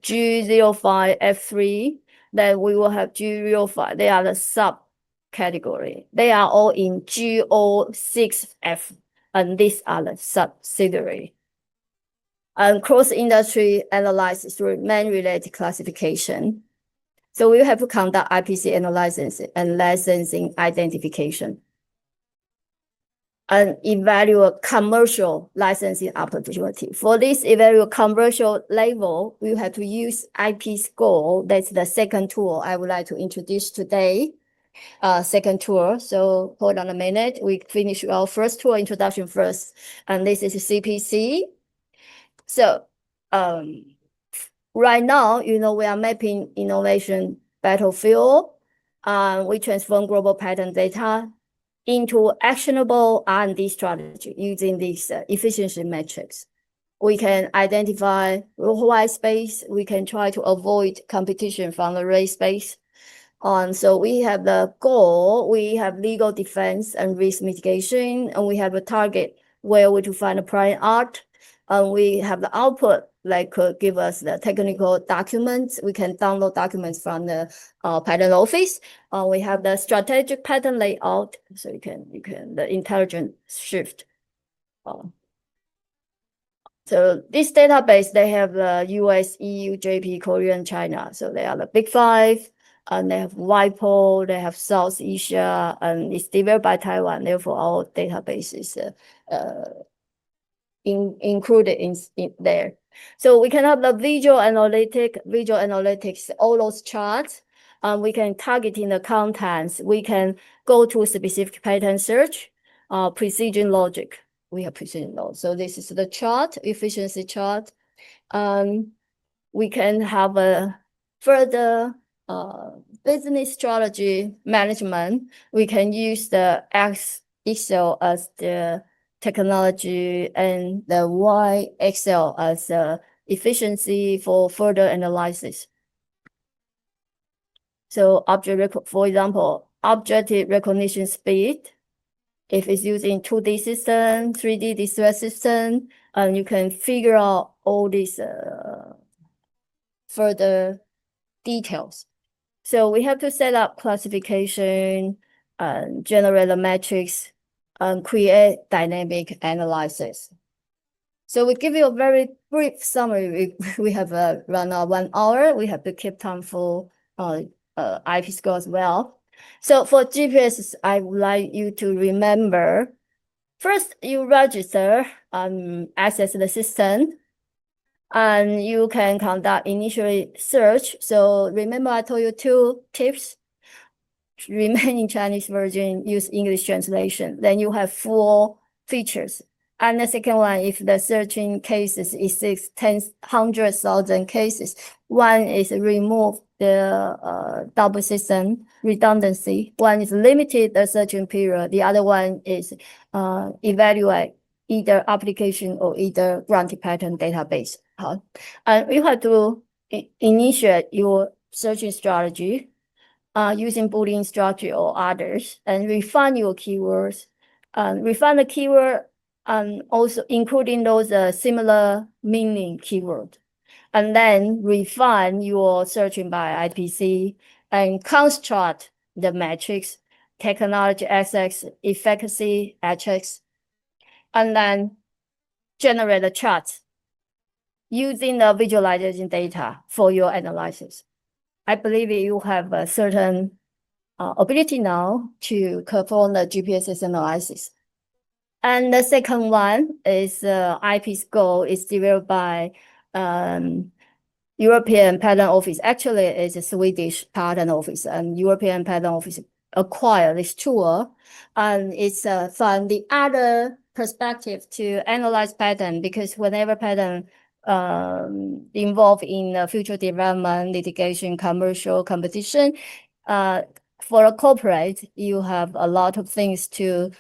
[SPEAKER 1] G05F3. Then we will have G05. They are the subcategory. They are all in G06F, and these are the subsidiary. And cross-industry analysis through main-related classification. So we have to conduct IPC analysis and licensing identification. And evaluate commercial licensing opportunity. For this evaluate commercial level, we have to use IP score. That's the second tool I would like to introduce today. Second tool. So hold on a minute. We finish our first tool introduction first. And this is CPC. So right now, we are mapping innovation battlefield. We transform global pattern data into actionable R&D strategy using these efficiency metrics. We can identify white space. We can try to avoid competition from the red space. So we have the goal, we have legal defense and risk mitigation, and we have a target where we to find a prior art. And we have the output, like give us the technical documents. We can download documents from the patent office. We have the strategic patent layout, so you can the intelligent shift. So this database, they have the US, EU, JP, Korea, and China. So they are the big five, and they have WIPO, they have South Asia, and it's developed by Taiwan. Therefore, our database is included in there. So we can have the visual analytics, all those charts. We can target in the contents. We can go to specific pattern search, precision logic. We have precision logic. So this is the chart, efficiency chart. We can have a further business strategy management. We can use the Excel as the technology and the Excel as the efficiency for further analysis. So for example, objective recognition speed. If it's using 2D system, 3D distress system, and you can figure out all these further details. So we have to set up classification and generate a matrix and create dynamic analysis. So we give you a very brief summary. We have run 1 hour. We have to keep time for IP score as well. So for GPS, I would like you to remember, first you register and access the system, and you can conduct initial search. So remember I told you 2 tips. Remain in Chinese version, use English translation. Then you have 4 features. And the second one, if the searching cases is 100,000 cases, one is remove the double system redundancy. One is limited the searching period. The other one is evaluate either application or either granted patent database. And you have to initiate your searching strategy using Boolean strategy or others, and refine your keywords. Refine the keyword and also including those similar meaning keyword. And then refine your searching by IPC and construct the matrix, technology XX, efficacy HX, and then generate the charts using the visualization data for your analysis. I believe you have a certain ability now to perform the GPSS analysis. And the second one is IP score is developed by European Patent Office. Actually, it's a Swedish Patent Office, and European Patent Office acquired this tool. And it's from the other perspective to analyze patent, because whenever patent involved in future development, litigation, commercial competition, for a corporate, you have a lot of things to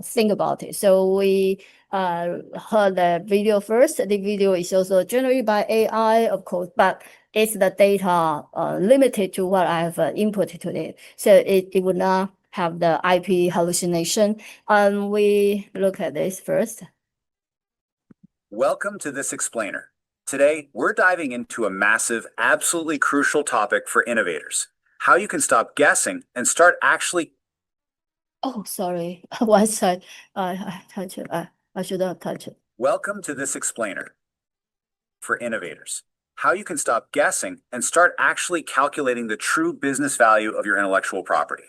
[SPEAKER 1] think about it. So we heard the video first. The video is also generated by AI, of course, but it's the data limited to what I have inputted to it. So it would not have the IP hallucination. We look at this first.
[SPEAKER 2] Welcome to this explainer. Today, we're diving into a massive, absolutely crucial topic for innovators. How you can stop guessing and start actually...
[SPEAKER 1] Oh, sorry. One side. I touched it. I should not touch it.
[SPEAKER 2] Welcome to this explainer for innovators. How you can stop guessing and start actually calculating the true business value of your intellectual property.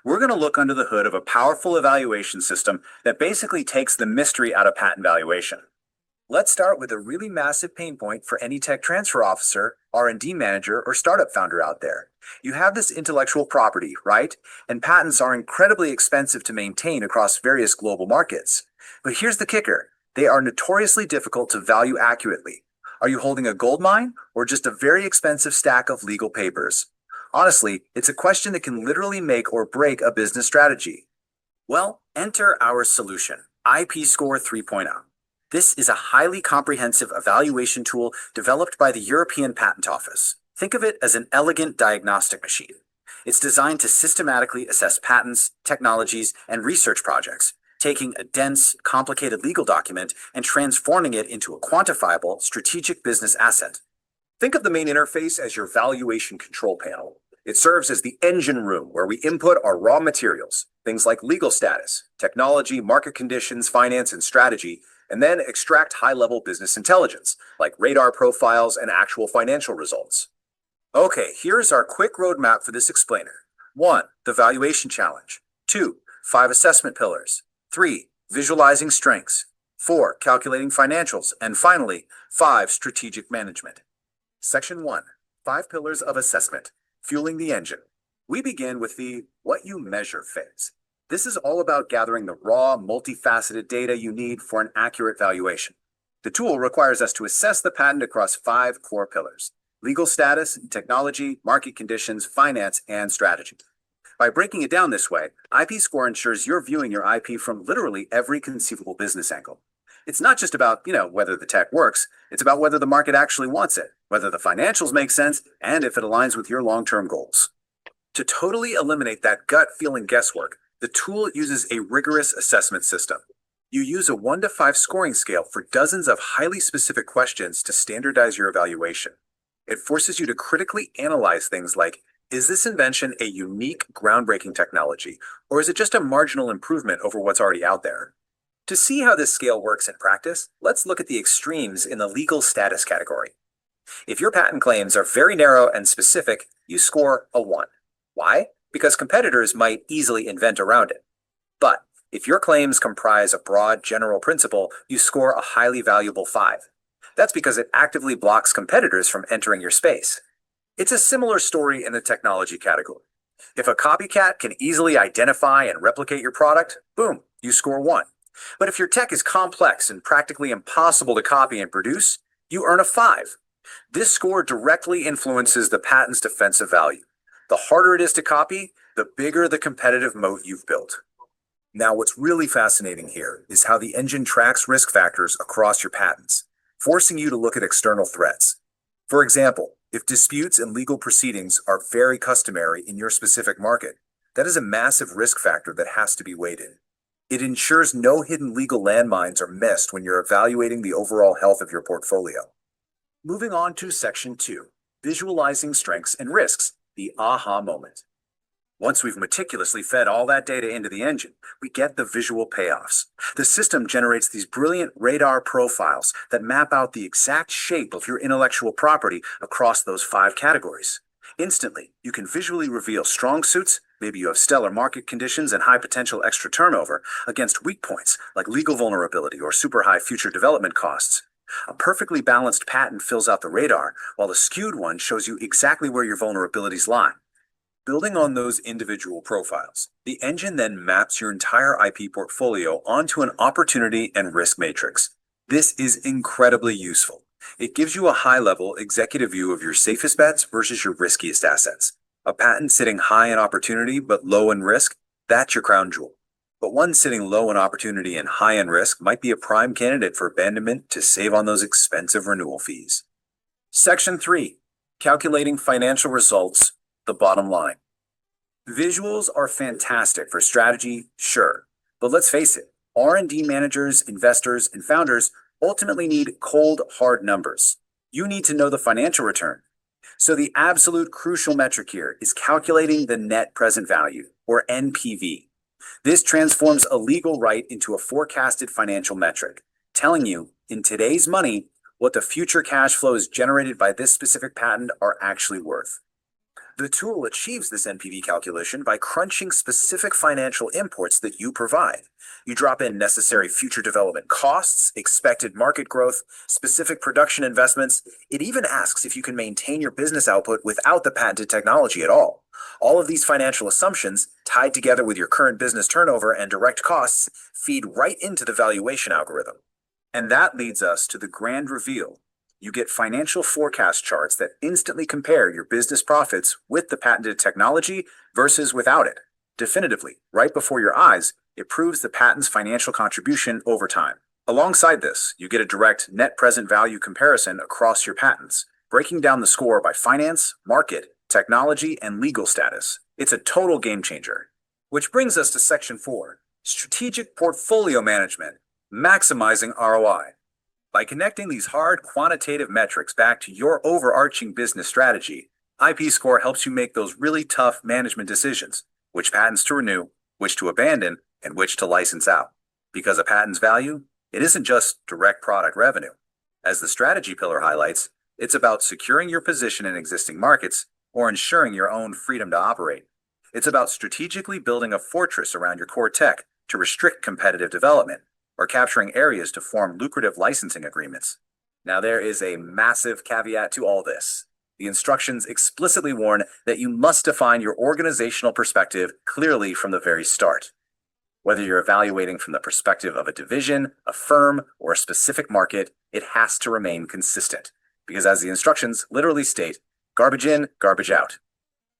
[SPEAKER 2] We're going to look under the hood of a powerful evaluation system that basically takes the mystery out of patent valuation. Let's start with a really massive pain point for any tech transfer officer, R&D manager, or startup founder out there. You have this intellectual property, right? And patents are incredibly expensive to maintain across various global markets. But here's the kicker. They are notoriously difficult to value accurately. Are you holding a gold mine or just a very expensive stack of legal papers? Honestly, it's a question that can literally make or break a business strategy. Well, enter our solution, IP Score 3.0. This is a highly comprehensive evaluation tool developed by the European Patent Office. Think of it as an elegant diagnostic machine. It's designed to systematically assess patents, technologies, and research projects, taking a dense, complicated legal document and transforming it into a quantifiable, strategic business asset. Think of the main interface as your valuation control panel. It serves as the engine room where we input our raw materials, things like legal status, technology, market conditions, finance, and strategy, and then extract high-level business intelligence, like radar profiles and actual financial results. Okay, here's our quick roadmap for this explainer. 1. The valuation challenge. 2. 5 assessment pillars. 3. Visualizing strengths. 4. Calculating financials. And finally, 5. Strategic management. Section 1. 5 pillars of assessment. Fueling the engine. We begin with the what you measure phase. This is all about gathering the raw, multifaceted data you need for an accurate valuation. The tool requires us to assess the patent across 5 core pillars: legal status, technology, market conditions, finance, and strategy. By breaking it down this way, IP Score ensures you're viewing your IP from literally every conceivable business angle. It's not just about, whether the tech works, it's about whether the market actually wants it, whether the financials make sense, and if it aligns with your long-term goals. To totally eliminate that gut feeling guesswork, the tool uses a rigorous assessment system. You use a 1 to 5 scoring scale for dozens of highly specific questions to standardize your evaluation. It forces you to critically analyze things like, is this invention a unique, groundbreaking technology, or is it just a marginal improvement over what's already out there? To see how this scale works in practice, let's look at the extremes in the legal status category. If your patent claims are very narrow and specific, you score a 1. Why? Because competitors might easily invent around it. But if your claims comprise a broad general principle, you score a highly valuable 5. That's because it actively blocks competitors from entering your space. It's a similar story in the technology category. If a copycat can easily identify and replicate your product, boom, you score 1. But if your tech is complex and practically impossible to copy and produce, you earn a 5. This score directly influences the patent's defensive value. The harder it is to copy, the bigger the competitive moat you've built. Now, what's really fascinating here is how the engine tracks risk factors across your patents, forcing you to look at external threats. For example, if disputes and legal proceedings are very customary in your specific market, that is a massive risk factor that has to be weighed in. It ensures no hidden legal landmines are missed when you're evaluating the overall health of your portfolio. Moving on to Section 2, Visualizing Strengths and Risks, the aha moment. Once we've meticulously fed all that data into the engine, we get the visual payoffs. The system generates these brilliant radar profiles that map out the exact shape of your intellectual property across those 5 categories. Instantly, you can visually reveal strong suits, maybe you have stellar market conditions and high potential extra turnover, against weak points like legal vulnerability or super high future development costs. A perfectly balanced patent fills out the radar, while the skewed one shows you exactly where your vulnerabilities lie. Building on those individual profiles, the engine then maps your entire IP portfolio onto an opportunity and risk matrix. This is incredibly useful. It gives you a high-level executive view of your safest bets versus your riskiest assets. A patent sitting high in opportunity but low in risk, that's your crown jewel. But one sitting low in opportunity and high in risk might be a prime candidate for abandonment to save on those expensive renewal fees. Section 3. Calculating financial results, the bottom line. Visuals are fantastic for strategy, sure. But let's face it, R&D managers, investors, and founders ultimately need cold, hard numbers. You need to know the financial return. So the absolute crucial metric here is calculating the net present value, or NPV. This transforms a legal right into a forecasted financial metric, telling you, in today's money, what the future cash flows generated by this specific patent are actually worth. The tool achieves this NPV calculation by crunching specific financial inputs that you provide. You drop in necessary future development costs, expected market growth, specific production investments. It even asks if you can maintain your business output without the patented technology at all. All of these financial assumptions, tied together with your current business turnover and direct costs, feed right into the valuation algorithm. And that leads us to the grand reveal. You get financial forecast charts that instantly compare your business profits with the patented technology versus without it. Definitively, right before your eyes, it proves the patent's financial contribution over time. Alongside this, you get a direct net present value comparison across your patents, breaking down the score by finance, market, technology, and legal status. It's a total game changer. Which brings us to Section 4, Strategic Portfolio Management, Maximizing ROI. By connecting these hard quantitative metrics back to your overarching business strategy, IP Score helps you make those really tough management decisions, which patents to renew, which to abandon, and which to license out. Because a patent's value, it isn't just direct product revenue. As the strategy pillar highlights, it's about securing your position in existing markets or ensuring your own freedom to operate. It's about strategically building a fortress around your core tech to restrict competitive development or capturing areas to form lucrative licensing agreements. Now, there is a massive caveat to all this. The instructions explicitly warn that you must define your organizational perspective clearly from the very start. Whether you're evaluating from the perspective of a division, a firm, or a specific market, it has to remain consistent. Because as the instructions literally state, garbage in, garbage out.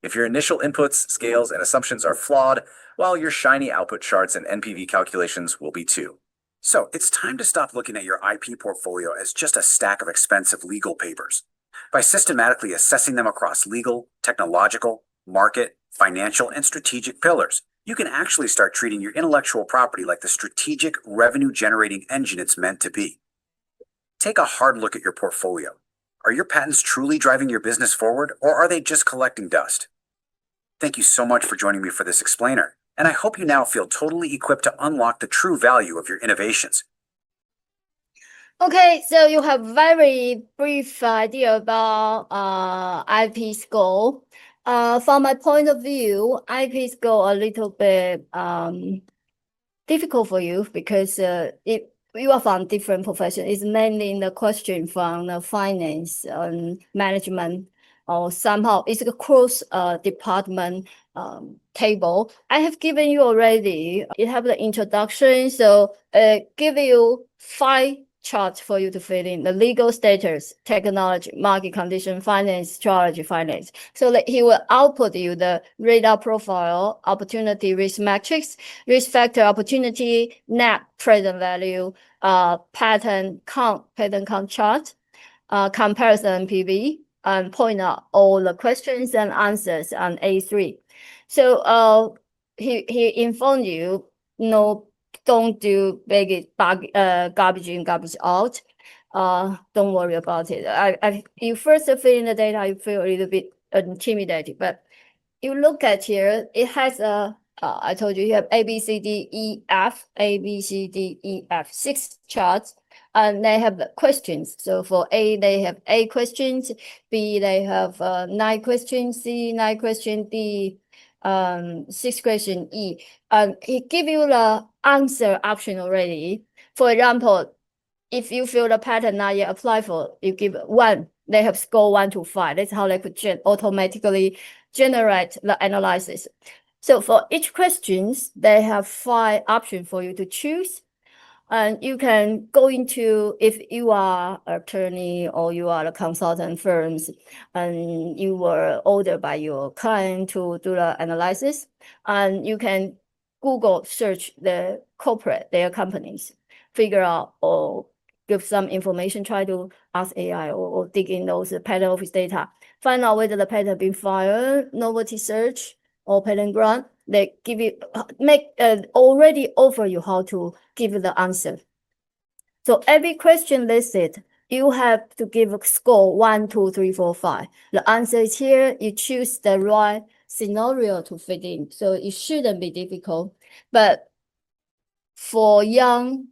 [SPEAKER 2] If your initial inputs, scales, and assumptions are flawed, well, your shiny output charts and NPV calculations will be too. So it's time to stop looking at your IP portfolio as just a stack of expensive legal papers. By systematically assessing them across legal, technological, market, financial, and strategic pillars, you can actually start treating your intellectual property like the strategic revenue-generating engine it's meant to be. Take a hard look at your portfolio. Are your patents truly driving your business forward, or are they just collecting dust? Thank you so much for joining me for this explainer, and I hope you now feel totally equipped to unlock the true value of your innovations.
[SPEAKER 1] Okay, so you have very brief idea about IP score. From my point of view, IP score a little bit difficult for you because you are from different profession. It's mainly in the question from the finance and management, or somehow it's a cross department table. I have given you already. You have the introduction, so give you 5 charts for you to fill in: the legal status, technology, market condition, finance, strategy, finance. So that he will output you the radar profile, opportunity, risk matrix, risk factor, opportunity, net present value, pattern count chart, comparison PV, and point out all the questions and answers on A3. So he informed you, no, don't do garbage in, garbage out. Don't worry about it. You first fill in the data, you feel a little bit intimidated, but you look at here, it has a, I told you have A, B, C, D, E, F, A, B, C, D, E, F, 6 charts, and they have questions. So for A, they have 8 questions, B, they have 9 questions, C, 9 questions, D, 6 question, E. And he give you the answer option already. For example, if you feel the pattern not yet applied for, you give 1. They have score 1 to 5. That's how they could automatically generate the analysis. So for each questions, they have 5 options for you to choose. And you can go into, if you are an attorney or you are a consultant firms, and you were ordered by your client to do the analysis, and you can Google search the corporate, their companies, figure out or give some information, try to ask AI or dig in those patent office data, find out whether the patent been filed, novelty search, or patent grant. They give you, already offer you how to give the answer. So every question listed, you have to give a score 1, 2, 3, 4, 5. The answer is here. You choose the right scenario to fit in. So it shouldn't be difficult. But for young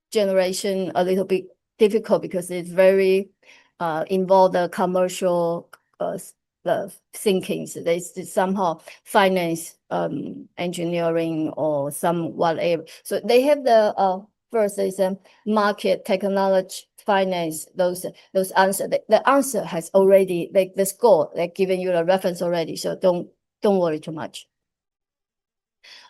[SPEAKER 1] generation, a little bit difficult because it's very involve the commercial the thinking. So they somehow finance, engineering, or some whatever. So they have the first is market, technology, finance. Those answer. The answer has already, like the score, they're giving you the reference already. So don't worry too much.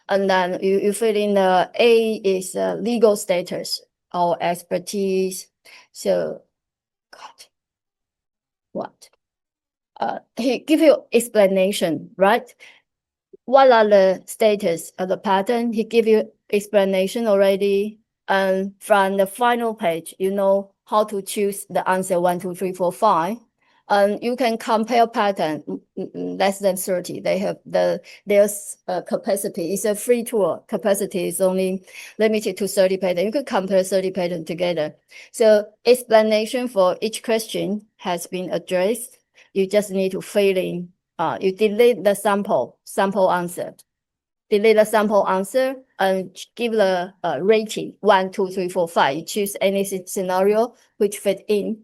[SPEAKER 1] And then you fill in the A is legal status or expertise. So, God, what? He give you explanation, right? What are the status of the pattern? He give you explanation already. And from the final page, you know how to choose the answer 1, 2, 3, 4, 5. And you can compare pattern less than 30. They have their capacity. It's a free tool. Capacity is only limited to 30 patterns. You could compare 30 patterns together. So explanation for each question has been addressed. You just need to fill in. You delete the sample answer. Delete the sample answer and give the rating 1, 2, 3, 4, 5. You choose any scenario which fit in.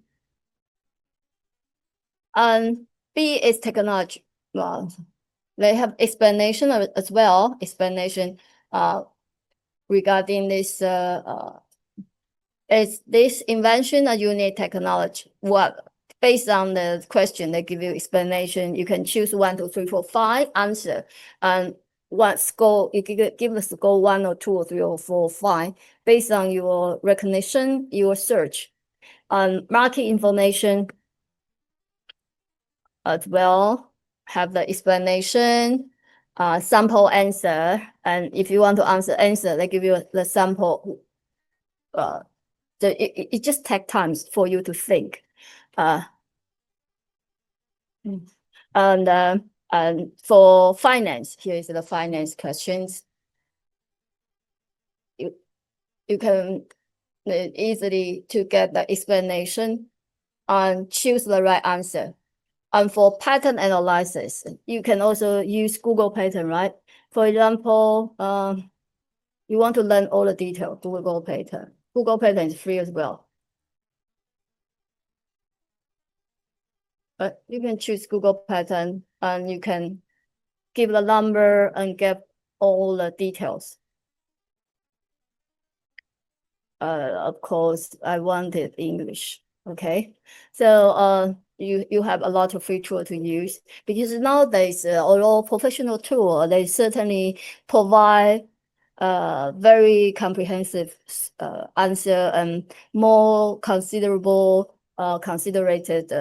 [SPEAKER 1] And B is technology. Well, they have explanation as well. Explanation regarding this is this invention a unique technology? What based on the question, they give you explanation. You can choose 1, 2, 3, 4, 5 answer, and what score you give the score 1 or 2 or 3 or 4 or 5 based on your recognition, your search, and market information as well. Have the explanation, sample answer, and if you want to answer, they give you the sample. It just takes time for you to think. And for finance, here is the finance questions. You can easily to get the explanation and choose the right answer. And for pattern analysis, you can also use Google pattern, right? For example, you want to learn all the detail, Google pattern. Google pattern is free as well. But you can choose Google pattern and you can give the number and get all the details. Of course, I wanted English. Okay, so you have a lot of free tool to use, because nowadays although professional tool, they certainly provide very comprehensive answer and more considerable considerated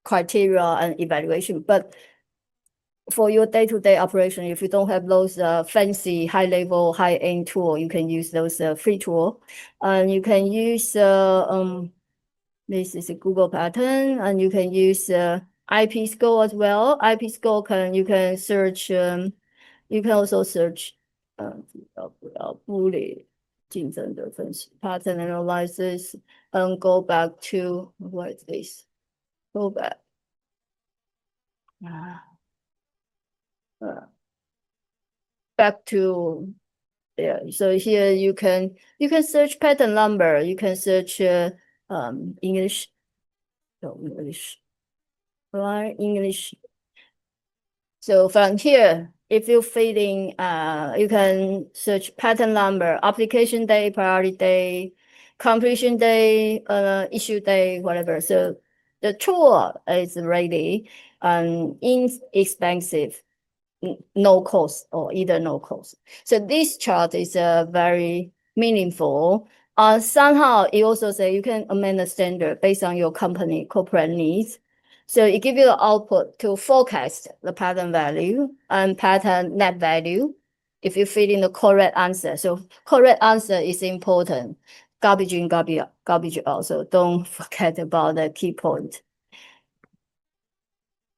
[SPEAKER 1] criteria and evaluation. But for your day-to-day operation, if you don't have those fancy high-level, high-end tool, you can use those free tool. And you can use this is a Google pattern, and you can use IP score as well. IP score you can search. You can also search Boolean 竞争的分析 pattern analysis, and go back to what is this? Go back. Back to so here you can search pattern number, you can search English, right? English. So from here, if you're feeling you can search pattern number, application day, priority day, completion day, issue day, whatever. So the tool is really inexpensive, no cost, or either no cost. So this chart is very meaningful. Somehow it also say you can amend the standard based on your corporate needs. So it gives you the output to forecast the pattern value and pattern net value if you fill in the correct answer. So correct answer is important. Garbage in, garbage out. So don't forget about the key point.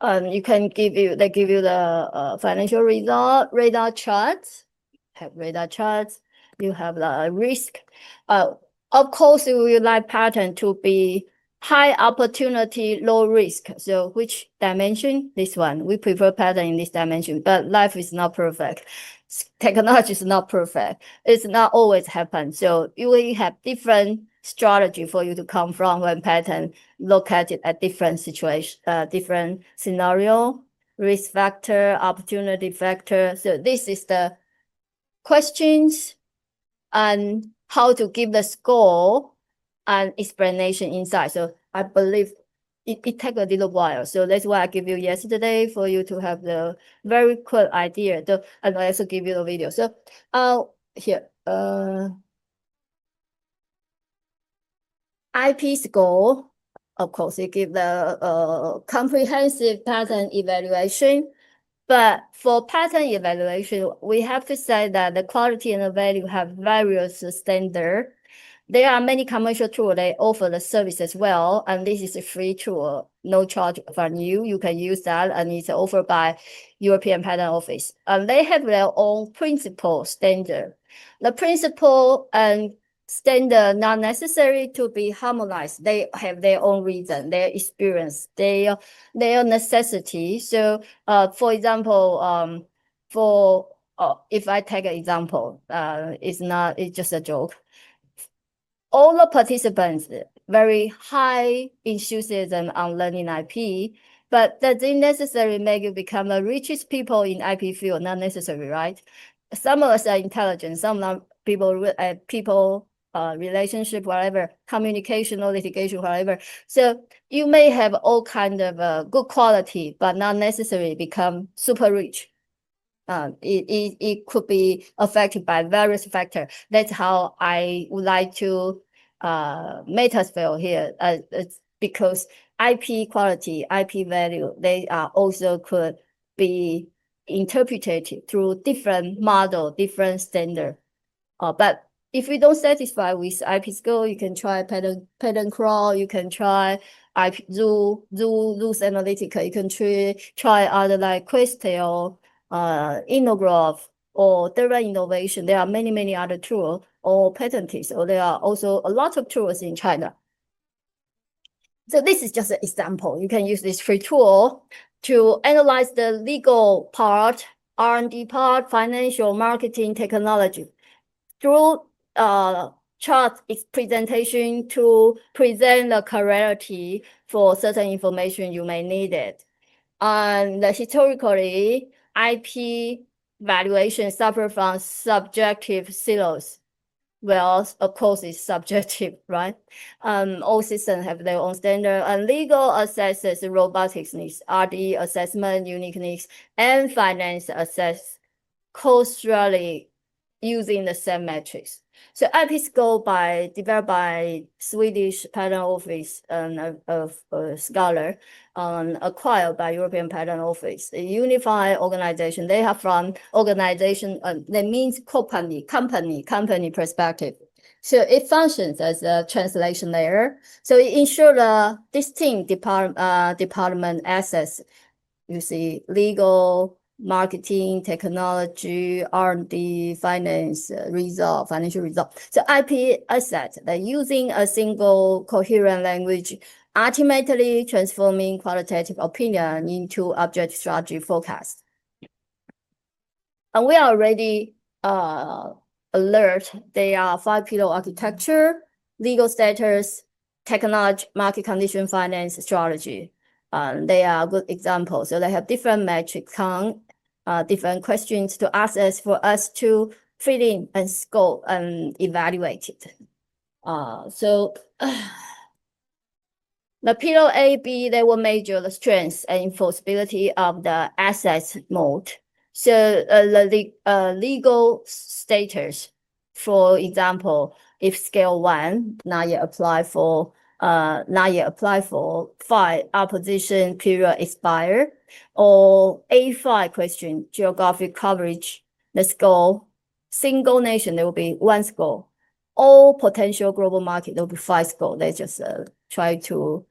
[SPEAKER 1] You can they give you the financial result, radar charts. Have radar charts. You have the risk. Of course, you would like pattern to be high opportunity, low risk. So which dimension? This one. We prefer pattern in this dimension, but life is not perfect. Technology is not perfect. It's not always happen. So you will have different strategy for you to come from when pattern look at it at different situation, different scenario, risk factor, opportunity factor. So this is the questions and how to give the score and explanation inside. So I believe it takes a little while. So that's why I give you yesterday for you to have the very quick idea. And I also give you the video. So here, IP score, of course, it gives the comprehensive pattern evaluation. But for pattern evaluation, we have to say that the quality and the value have various standards. There are many commercial tools that offer the service as well, and this is a free tool, no charge from you. You can use that, and it's offered by European Patent Office. And they have their own principle standard. The principle and standard not necessary to be harmonized. They have their own reason, their experience, their necessity. So, for example, if I take an example, it's just a joke. All the participants very high enthusiasm on learning IP, but does it necessarily make you become the richest people in IP field? Not necessary, right? Some of us are intelligent, some are people relationship, whatever, communication or litigation, whatever. So you may have all kind of good quality, but not necessarily become super rich. It could be affected by various factors. That's how I would like to make us feel here. It's because IP quality, IP value, they are also could be interpreted through different model, different standard. But if you don't satisfy with IP score, you can try pattern crawl, you can try IP rules analytica, you can try other like Questel, Innograph, or Data Innovation. There are many other tools or patents, or there are also a lot of tools in China. So this is just an example. You can use this free tool to analyze the legal part, R&D part, financial, marketing, technology through chart presentation to present the clarity for certain information you may need it. And historically, IP valuation suffer from subjective silos. Well, of course, it's subjective, right? All systems have their own standard, and legal assesses robotics needs, RD assessment, uniqueness, and finance assess culturally using the same metrics. So IP score developed by Swedish Patent Office and of Scholar, acquired by European Patent Office. A unified organization. They have from organization. That means company perspective. So it functions as a translation layer. So it ensures a distinct department access. You see, legal, marketing, technology, R&D, finance, financial result. So IP asset that using a single coherent language, ultimately transforming qualitative opinion into objective strategy forecast. And we are already alert. They are 5-pillar architecture, legal status, technology, market condition, finance, strategy. They are good examples. So they have different metrics, different questions to ask us for us to fit in and scope and evaluate it. The pillar A, B, they will measure the strength and enforceability of the asset mode. So the legal status, for example, if scale 1 not yet apply for 5 opposition period expire, or A5 question, geographic coverage, the score, single nation, there will be 1 score. All potential global market, there will be 5 score. They just try to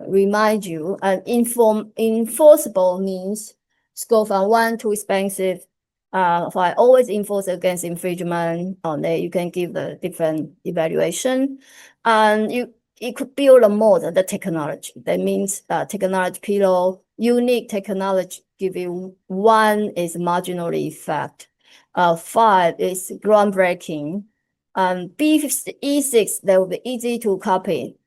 [SPEAKER 1] remind you. And enforceable means score from 1 to expensive. If I always enforce against infringement, you can give the different evaluation. And it could build a model, the technology. That means technology pillar, unique technology, give you 1 is marginally effect. 5 is groundbreaking. E6, that will be easy to copy.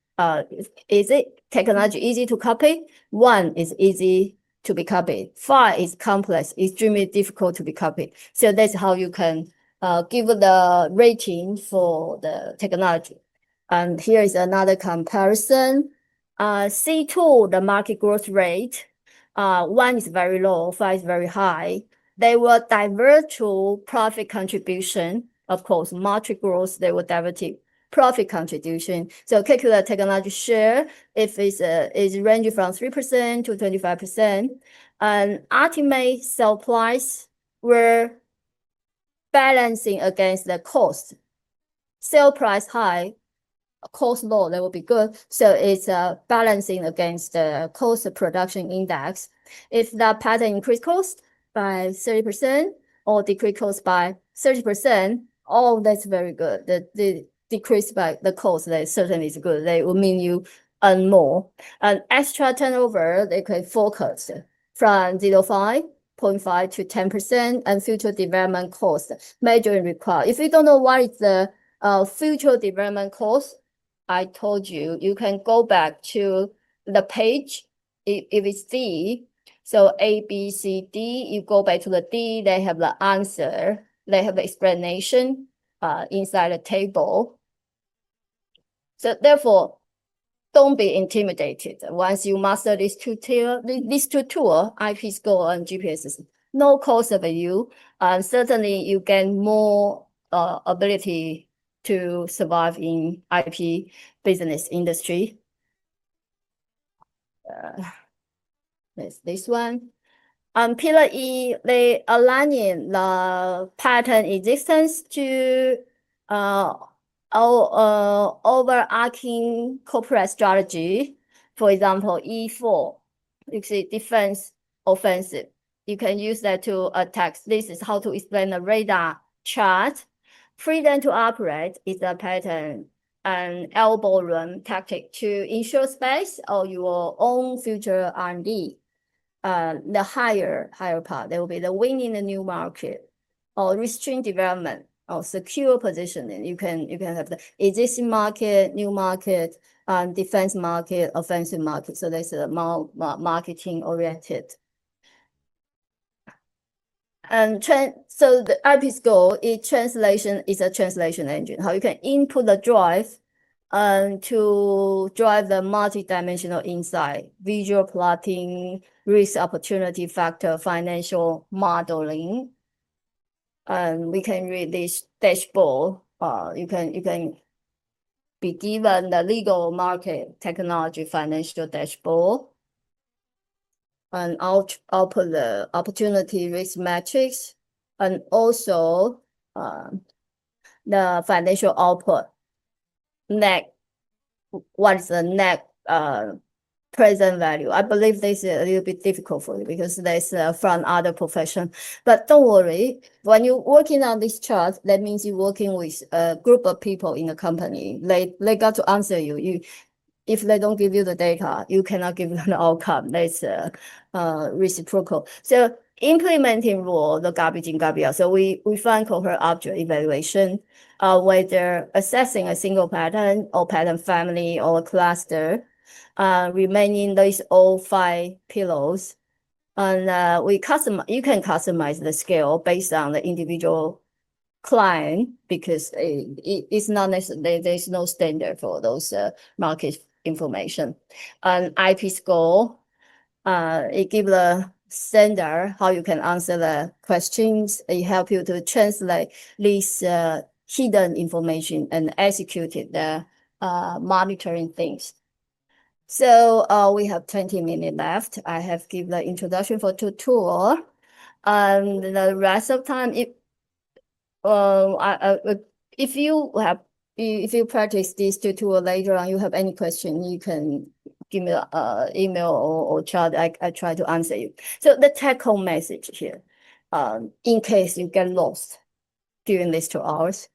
[SPEAKER 1] Is it technology easy to copy? 1 is easy to be copied. 5 is complex, extremely difficult to be copied. So that's how you can give the rating for the technology. And here is another comparison. C2, the market growth rate, 1 is very low, 5 is very high. They will divert to profit contribution. Of course, market growth, they will divert to profit contribution. So calculate technology share if it's is ranging from 3% to 25%, and ultimate sell price we're balancing against the cost. Sale price high, cost low, that would be good. So it's balancing against the cost of production index. If the pattern increase cost by 30% or decrease cost by 30%, oh, that's very good. The decrease by the cost, that certainly is good. They will mean you earn more. And extra turnover, they can focus from 0.5 to 10%, and future development cost measuring required. If you don't know what is the future development cost, I told you, you can go back to the page if it's D. So A, B, C, D, you go back to the D, they have the answer, they have the explanation inside the table. So therefore, don't be intimidated. Once you master these two tools, IP score and GPSS, no cost of you, and certainly you gain more ability to survive in IP business industry. This one. Pillar E, they aligning the pattern existence to our overarching corporate strategy. For example, E4, you see defense, offensive. You can use that to attack. This is how to explain the radar chart. Freedom to operate is a pattern, an elbow room tactic to ensure space or your own future R&D. The higher part, there will be the winning the new market or restrain development or secure positioning. You can have the existing market, new market, defense market, offensive market. So there's a more marketing oriented. And so the IP's goal is a translation engine. How you can input the drive to drive the multi-dimensional insight, visual plotting, risk opportunity factor, financial modeling. And we can read this dashboard. You can be given the legal, market, technology, financial dashboard. And I'll put the opportunity risk matrix and also the financial output. What is the net present value? I believe this is a little bit difficult for you because there's from other profession. But don't worry, when you're working on this chart, that means you're working with a group of people in the company. They got to answer you. If they don't give you the data, you cannot give them the outcome. That's reciprocal. So implementing rule, the garbage in, garbage out. So we find cohort object evaluation, whether assessing a single pattern or pattern family or a cluster, remaining these all 5 pillars. And you can customize the scale based on the individual client because it's not necessarily, there's no standard for those market information. And IP score, it gives the standard how you can answer the questions. It helps you to translate this hidden information and execute the monitoring things. So we have 20 minutes left. I have given the introduction for 2 tools. And the rest of time, if you practice these 2 tools later on, you have any question, you can give me an email or chat. I try to answer you. So the take-home message here, in case you get lost during these 2 hours,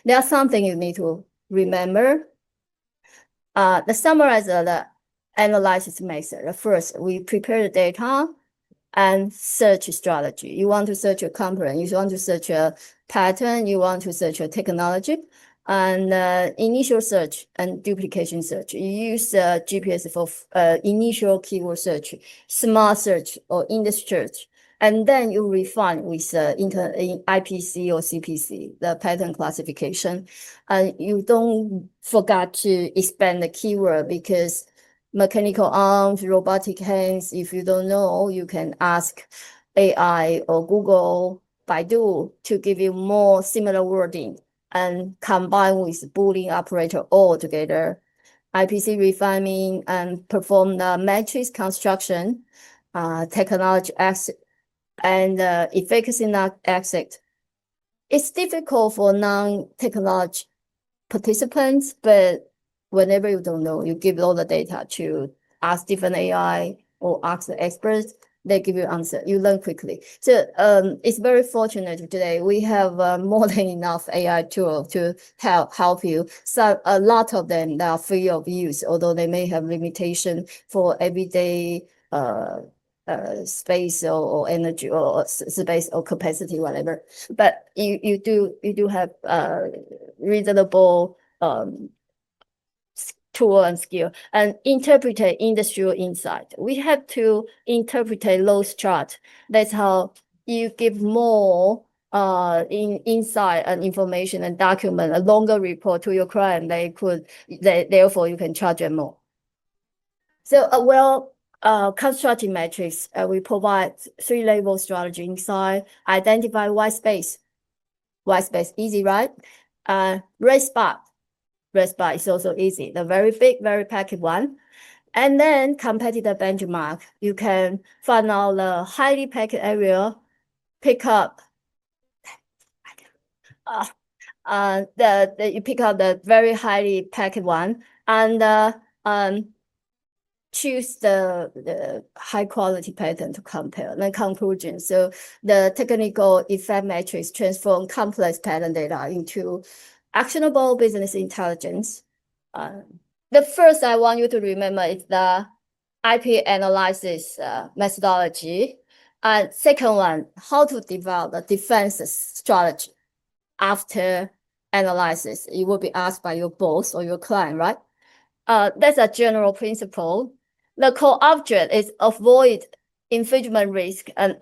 [SPEAKER 1] there's something you need to remember. The summarizer, the analysis method. First, we prepare the data and search strategy. You want to search a company, you want to search a pattern, you want to search a technology, and initial search and duplication search. You use GPS for initial keyword search, smart search, or industry search. And then you refine with IPC or CPC, the pattern classification. And you don't forget to expand the keyword because mechanical arms, robotic hands, if you don't know, you can ask AI or Google, Baidu to give you more similar wording and combined with Boolean operator all together, IPC refining and perform the matrix construction, technology exit, and efficacy not exit. It's difficult for non-technology participants, but whenever you don't know, you give all the data to ask different AI or ask the experts, they give you answer. You learn quickly. So it's very fortunate today. We have more than enough AI tools to help you. So a lot of them are free of use, although they may have limitation for everyday space or energy or space or capacity, whatever. But you do have reasonable tool and skill and interpret industrial insight. We have to interpret those charts. That's how you give more insight and information and document a longer report to your client. Therefore you can charge them more. So constructing matrix, we provide 3-level strategy inside, identify white space. White space, easy, right? Red spot. Red spot is also easy. The very big, very packed one. And then competitor benchmark. You can find out the highly packed area, pick up you pick up the very highly packed one, and choose the high quality pattern to compare. The conclusion. So the technical effect matrix transform complex pattern data into actionable business intelligence. The first I want you to remember is the IP analysis methodology. And second one, how to develop the defense strategy after analysis. You will be asked by your boss or your client, right? That's a general principle. The core object is avoid infringement risk and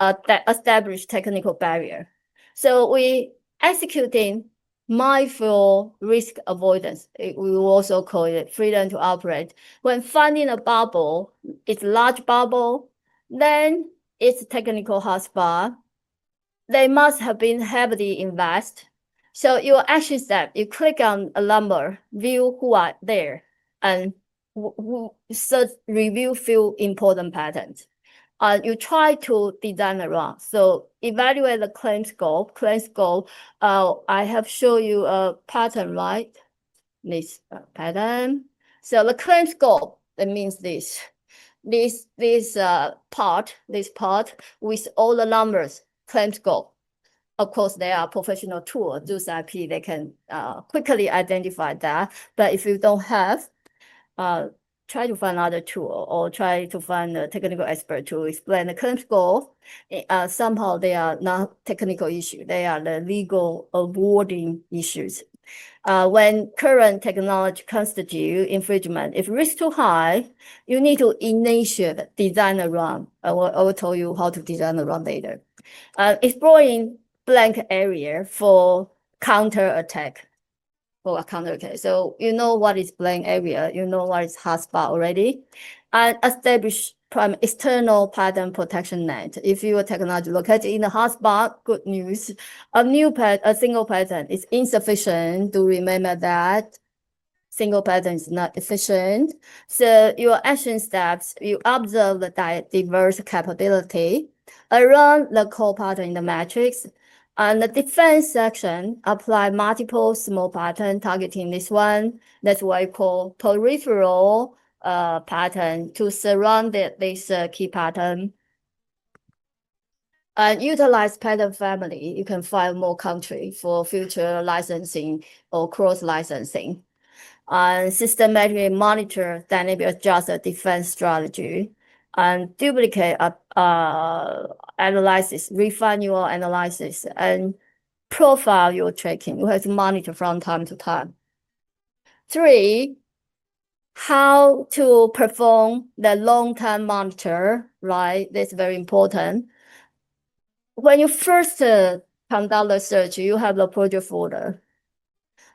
[SPEAKER 1] establish technical barrier. So we executing mindful risk avoidance. We will also call it freedom to operate. When finding a bubble, it's large bubble, then it's technical hotspot. They must have been heavily invested. So your action step, you click on a number, view who are there, and search, review few important patterns. You try to design around. So evaluate the claim scope. Claim scope, I have shown you a pattern, right? This pattern. So the claim scope, that means this part with all the numbers, claim scope. Of course, there are professional tools, those IP, they can quickly identify that. But if you don't have, try to find another tool or try to find a technical expert to explain the claim scope. Somehow they are not technical issues. They are the legal awarding issues. When current technology constitute infringement, if risk too high, you need to initiate design a run. I will tell you how to design a run later. Exploring blank area for counter attack. So you know what is blank area, you know what is hotspot already, and establish external pattern protection net. If your technology located in the hotspot, good news. A single pattern is insufficient. To remember that single pattern is not efficient. So your action steps, you observe the diverse capability around the core pattern in the matrix. And the defense section, apply multiple small pattern targeting this one. That's what we call peripheral pattern to surround this key pattern. And utilize pattern family. You can file more country for future licensing or cross licensing. And systematically monitor, dynamically adjust the defense strategy. And duplicate analysis, refine your analysis, and profile your tracking. You have to monitor from time to time. 3, how to perform the long-term monitor, right? That's very important. When you first conduct the search, you have the project folder.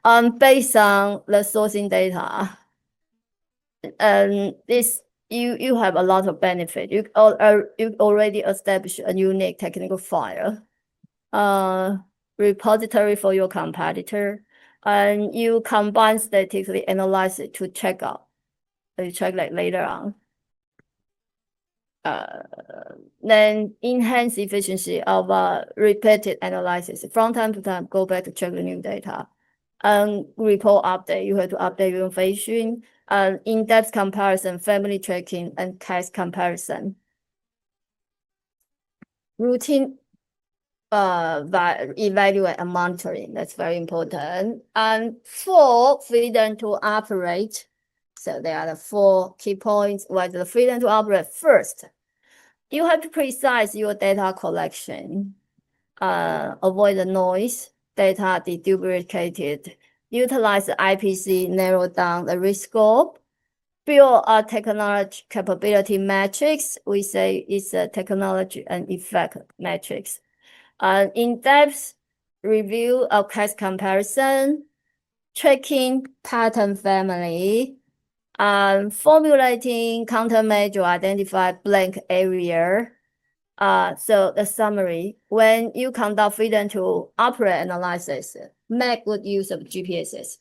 [SPEAKER 1] Based on the sourcing data, and this you have a lot of benefit. You already established a unique technical file, repository for your competitor, and you combine statistically analyze it to check out. You check like later on. Then enhance efficiency of repeated analysis. From time to time, go back to check the new data. And report update, you have to update your information. In-depth comparison, family tracking, and case comparison. Routine evaluate and monitoring, that's very important. And 4, freedom to operate. So there are the 4 key points. What the freedom to operate? First, you have to precise your data collection, avoid the noise, data deduplicated, utilize the IPC, narrow down the risk scope, build a technology capability matrix. We say it's a technology and effect matrix. In-depth review of case comparison, tracking pattern family, formulating countermeasure, identify blank area. So the summary, when you conduct freedom to operate analysis, make good use of GPSS.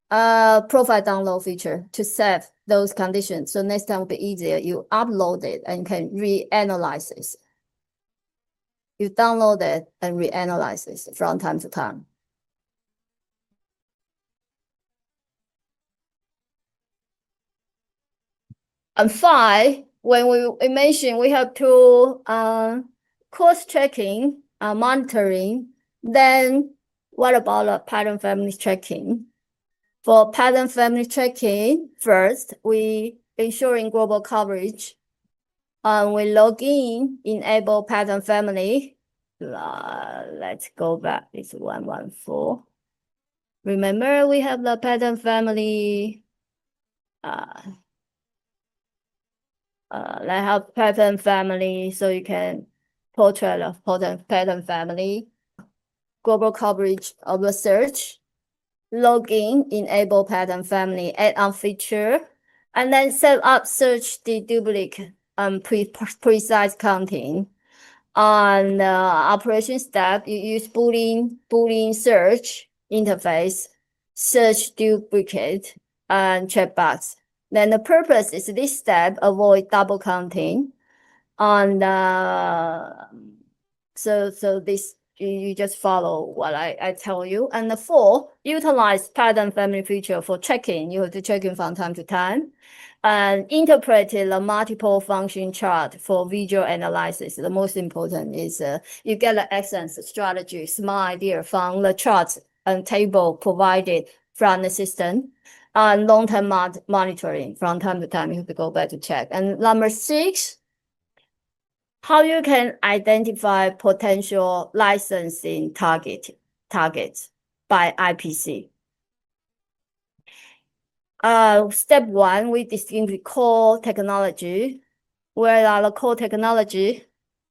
[SPEAKER 1] Profile download feature to save those conditions. So next time will be easier. You upload it and can reanalyze it. You download it and reanalyze it from time to time. And 5, when we mentioned we have to course checking, monitoring, then what about pattern family checking? For pattern family checking, first, we ensuring global coverage. We log in, enable pattern family. Let's go back, it's 114. Remember, we have the pattern family. Let's have pattern family, so you can portrait of pattern family, global coverage of the search, login, enable pattern family, add-on feature, and then set up search deduplicate precise counting. On the operation step, you use Boolean search interface, search duplicate, and checkbox. Then the purpose is this step avoid double counting. On so this you just follow what I tell you. And the 4, utilize pattern family feature for checking. You have to check in from time to time. And interpret the multiple function chart for visual analysis. The most important is you get the essence, strategy, smart idea from the charts and table provided from the system. Long-term monitoring, from time to time, you have to go back to check. And number 6, how you can identify potential licensing targets by IPC. Step 1, we distinguish core technology. Where are the core technology?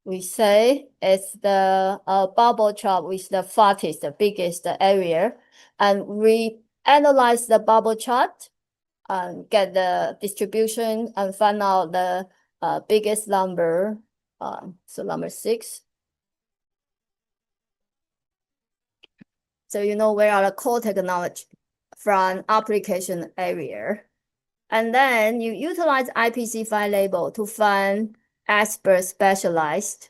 [SPEAKER 1] We say it's the bubble chart with the farthest, the biggest area, and we analyze the bubble chart and get the distribution and find out the biggest number. So number 6. So you know where are the core technology from application area. And then you utilize IPC file label to find expert specialized.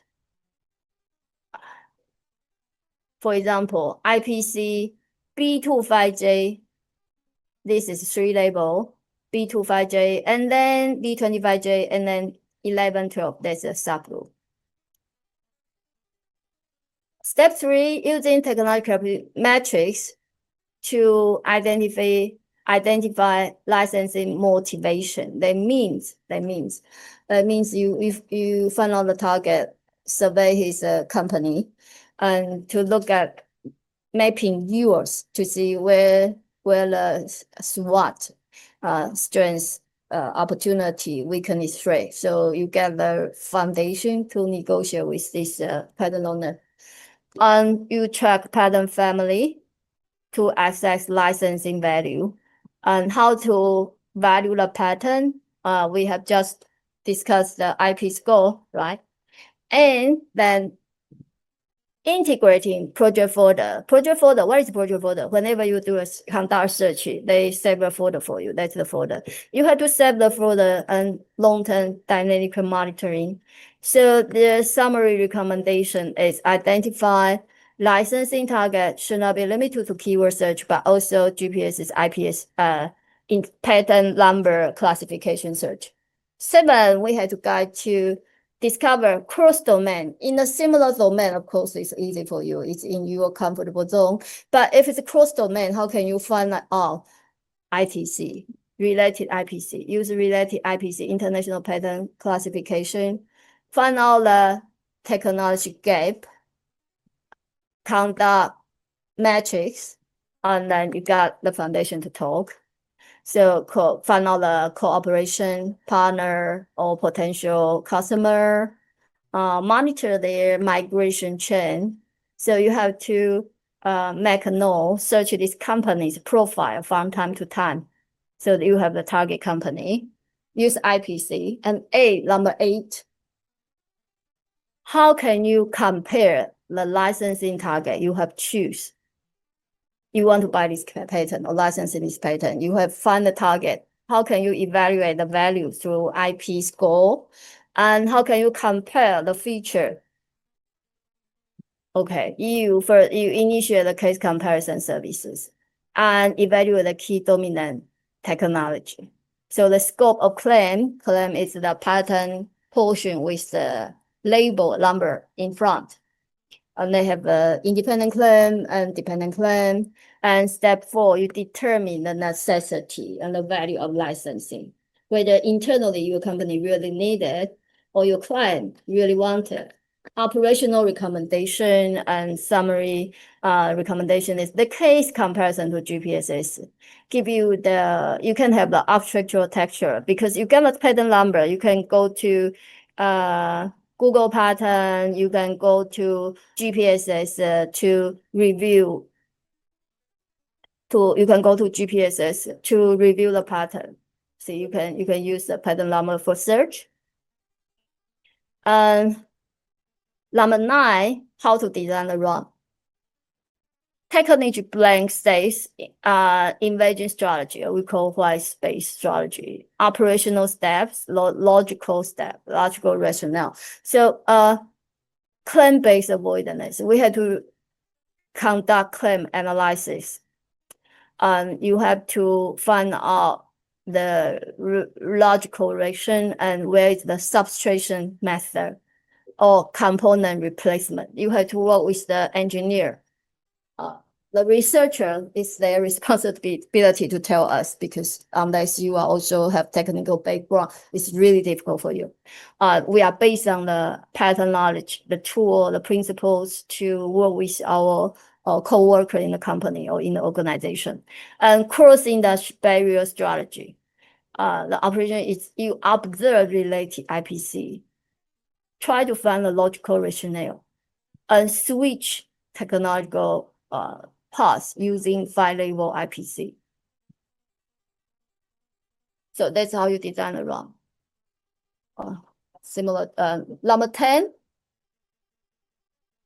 [SPEAKER 1] For example, IPC B25J, this is 3 label, B25J, and then B25J, and then 1112, that's a subgroup. Step 3, using technological metrics to identify licensing motivation. That means if you find out the target, survey his company, and to look at mapping yours to see where the SWOT, strengths, opportunity, weakness, threat. So you get the foundation to negotiate with this pattern owner. And you track pattern family to access licensing value, and how to value the pattern. We have just discussed the IP score, right? And then integrating project folder. Project folder, what is project folder? Whenever you do conduct search, they save a folder for you. That's the folder. You have to save the folder and long-term dynamic monitoring. So the summary recommendation is identify licensing target should not be limited to keyword search, but also GPSS, IPS, in patent number classification search. 7, we had to guide to discover cross-domain. In a similar domain, of course, it's easy for you. It's in your comfortable zone. But if it's a cross-domain, how can you find out ITC, related IPC? Use related IPC, International Patent Classification. Find out the technology gap, conduct metrics, and then you got the foundation to talk. So find out the cooperation partner or potential customer, monitor their migration chain. So you have to make a note, search this company's profile from time to time. So that you have the target company. Use IPC. And number 8, how can you compare the licensing target you have choose? You want to buy this patent or license this patent. You have find the target. How can you evaluate the value through IP score? And how can you compare the feature? Okay, you initiate the case comparison services and evaluate the key dominant technology. So the scope of claim is the patent portion with the label number in front. And they have an independent claim and dependent claim. And step 4, you determine the necessity and the value of licensing, whether internally your company really need it or your client really want it. Operational recommendation and summary recommendation is the case comparison to GPSS. Give you you can have the structural texture because you get a patent number. You can go to Google patent, you can go to GPSS to review. You can go to GPSS to review the patent. So you can use the patent number for search. And number 9, how to design the ROM. Technical blank space, invasion strategy, we call white space strategy. Operational steps, logical step, logical rationale. So claim-based avoidance, we had to conduct claim analysis. You have to find out the logical direction and where is the subtraction method or component replacement. You have to work with the engineer. The researcher is their responsibility to tell us because unless you also have technical background, it's really difficult for you. We are based on the patent knowledge, the tool, the principles to work with our co-worker in the company or in the organization. And cross-industry barrier strategy. The operation is you observe related IPC. Try to find the logical rationale and switch technological paths using 5-level IPC. So that's how you design the ROM. Similar, number 10.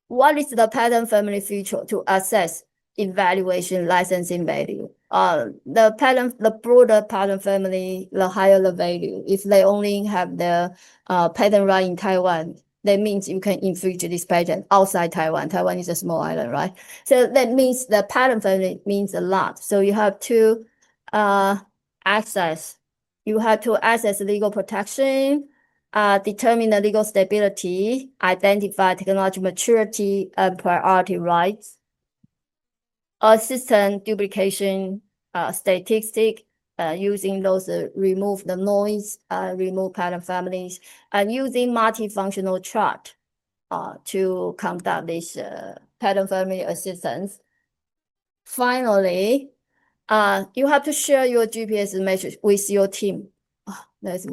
[SPEAKER 1] What is the patent family feature to assess evaluation licensing value? The broader patent family, the higher the value. If they only have the patent right in Taiwan, that means you can infringe this patent outside Taiwan. Taiwan is a small island, right? So that means the patent family means a lot. So you have to access legal protection, determine the legal stability, identify technology maturity and priority rights, assistant duplication statistic, using those remove the noise, remove patent families, and using multifunctional chart to conduct this patent family assistance. Finally, you have to share your GPS metrics with your team. That's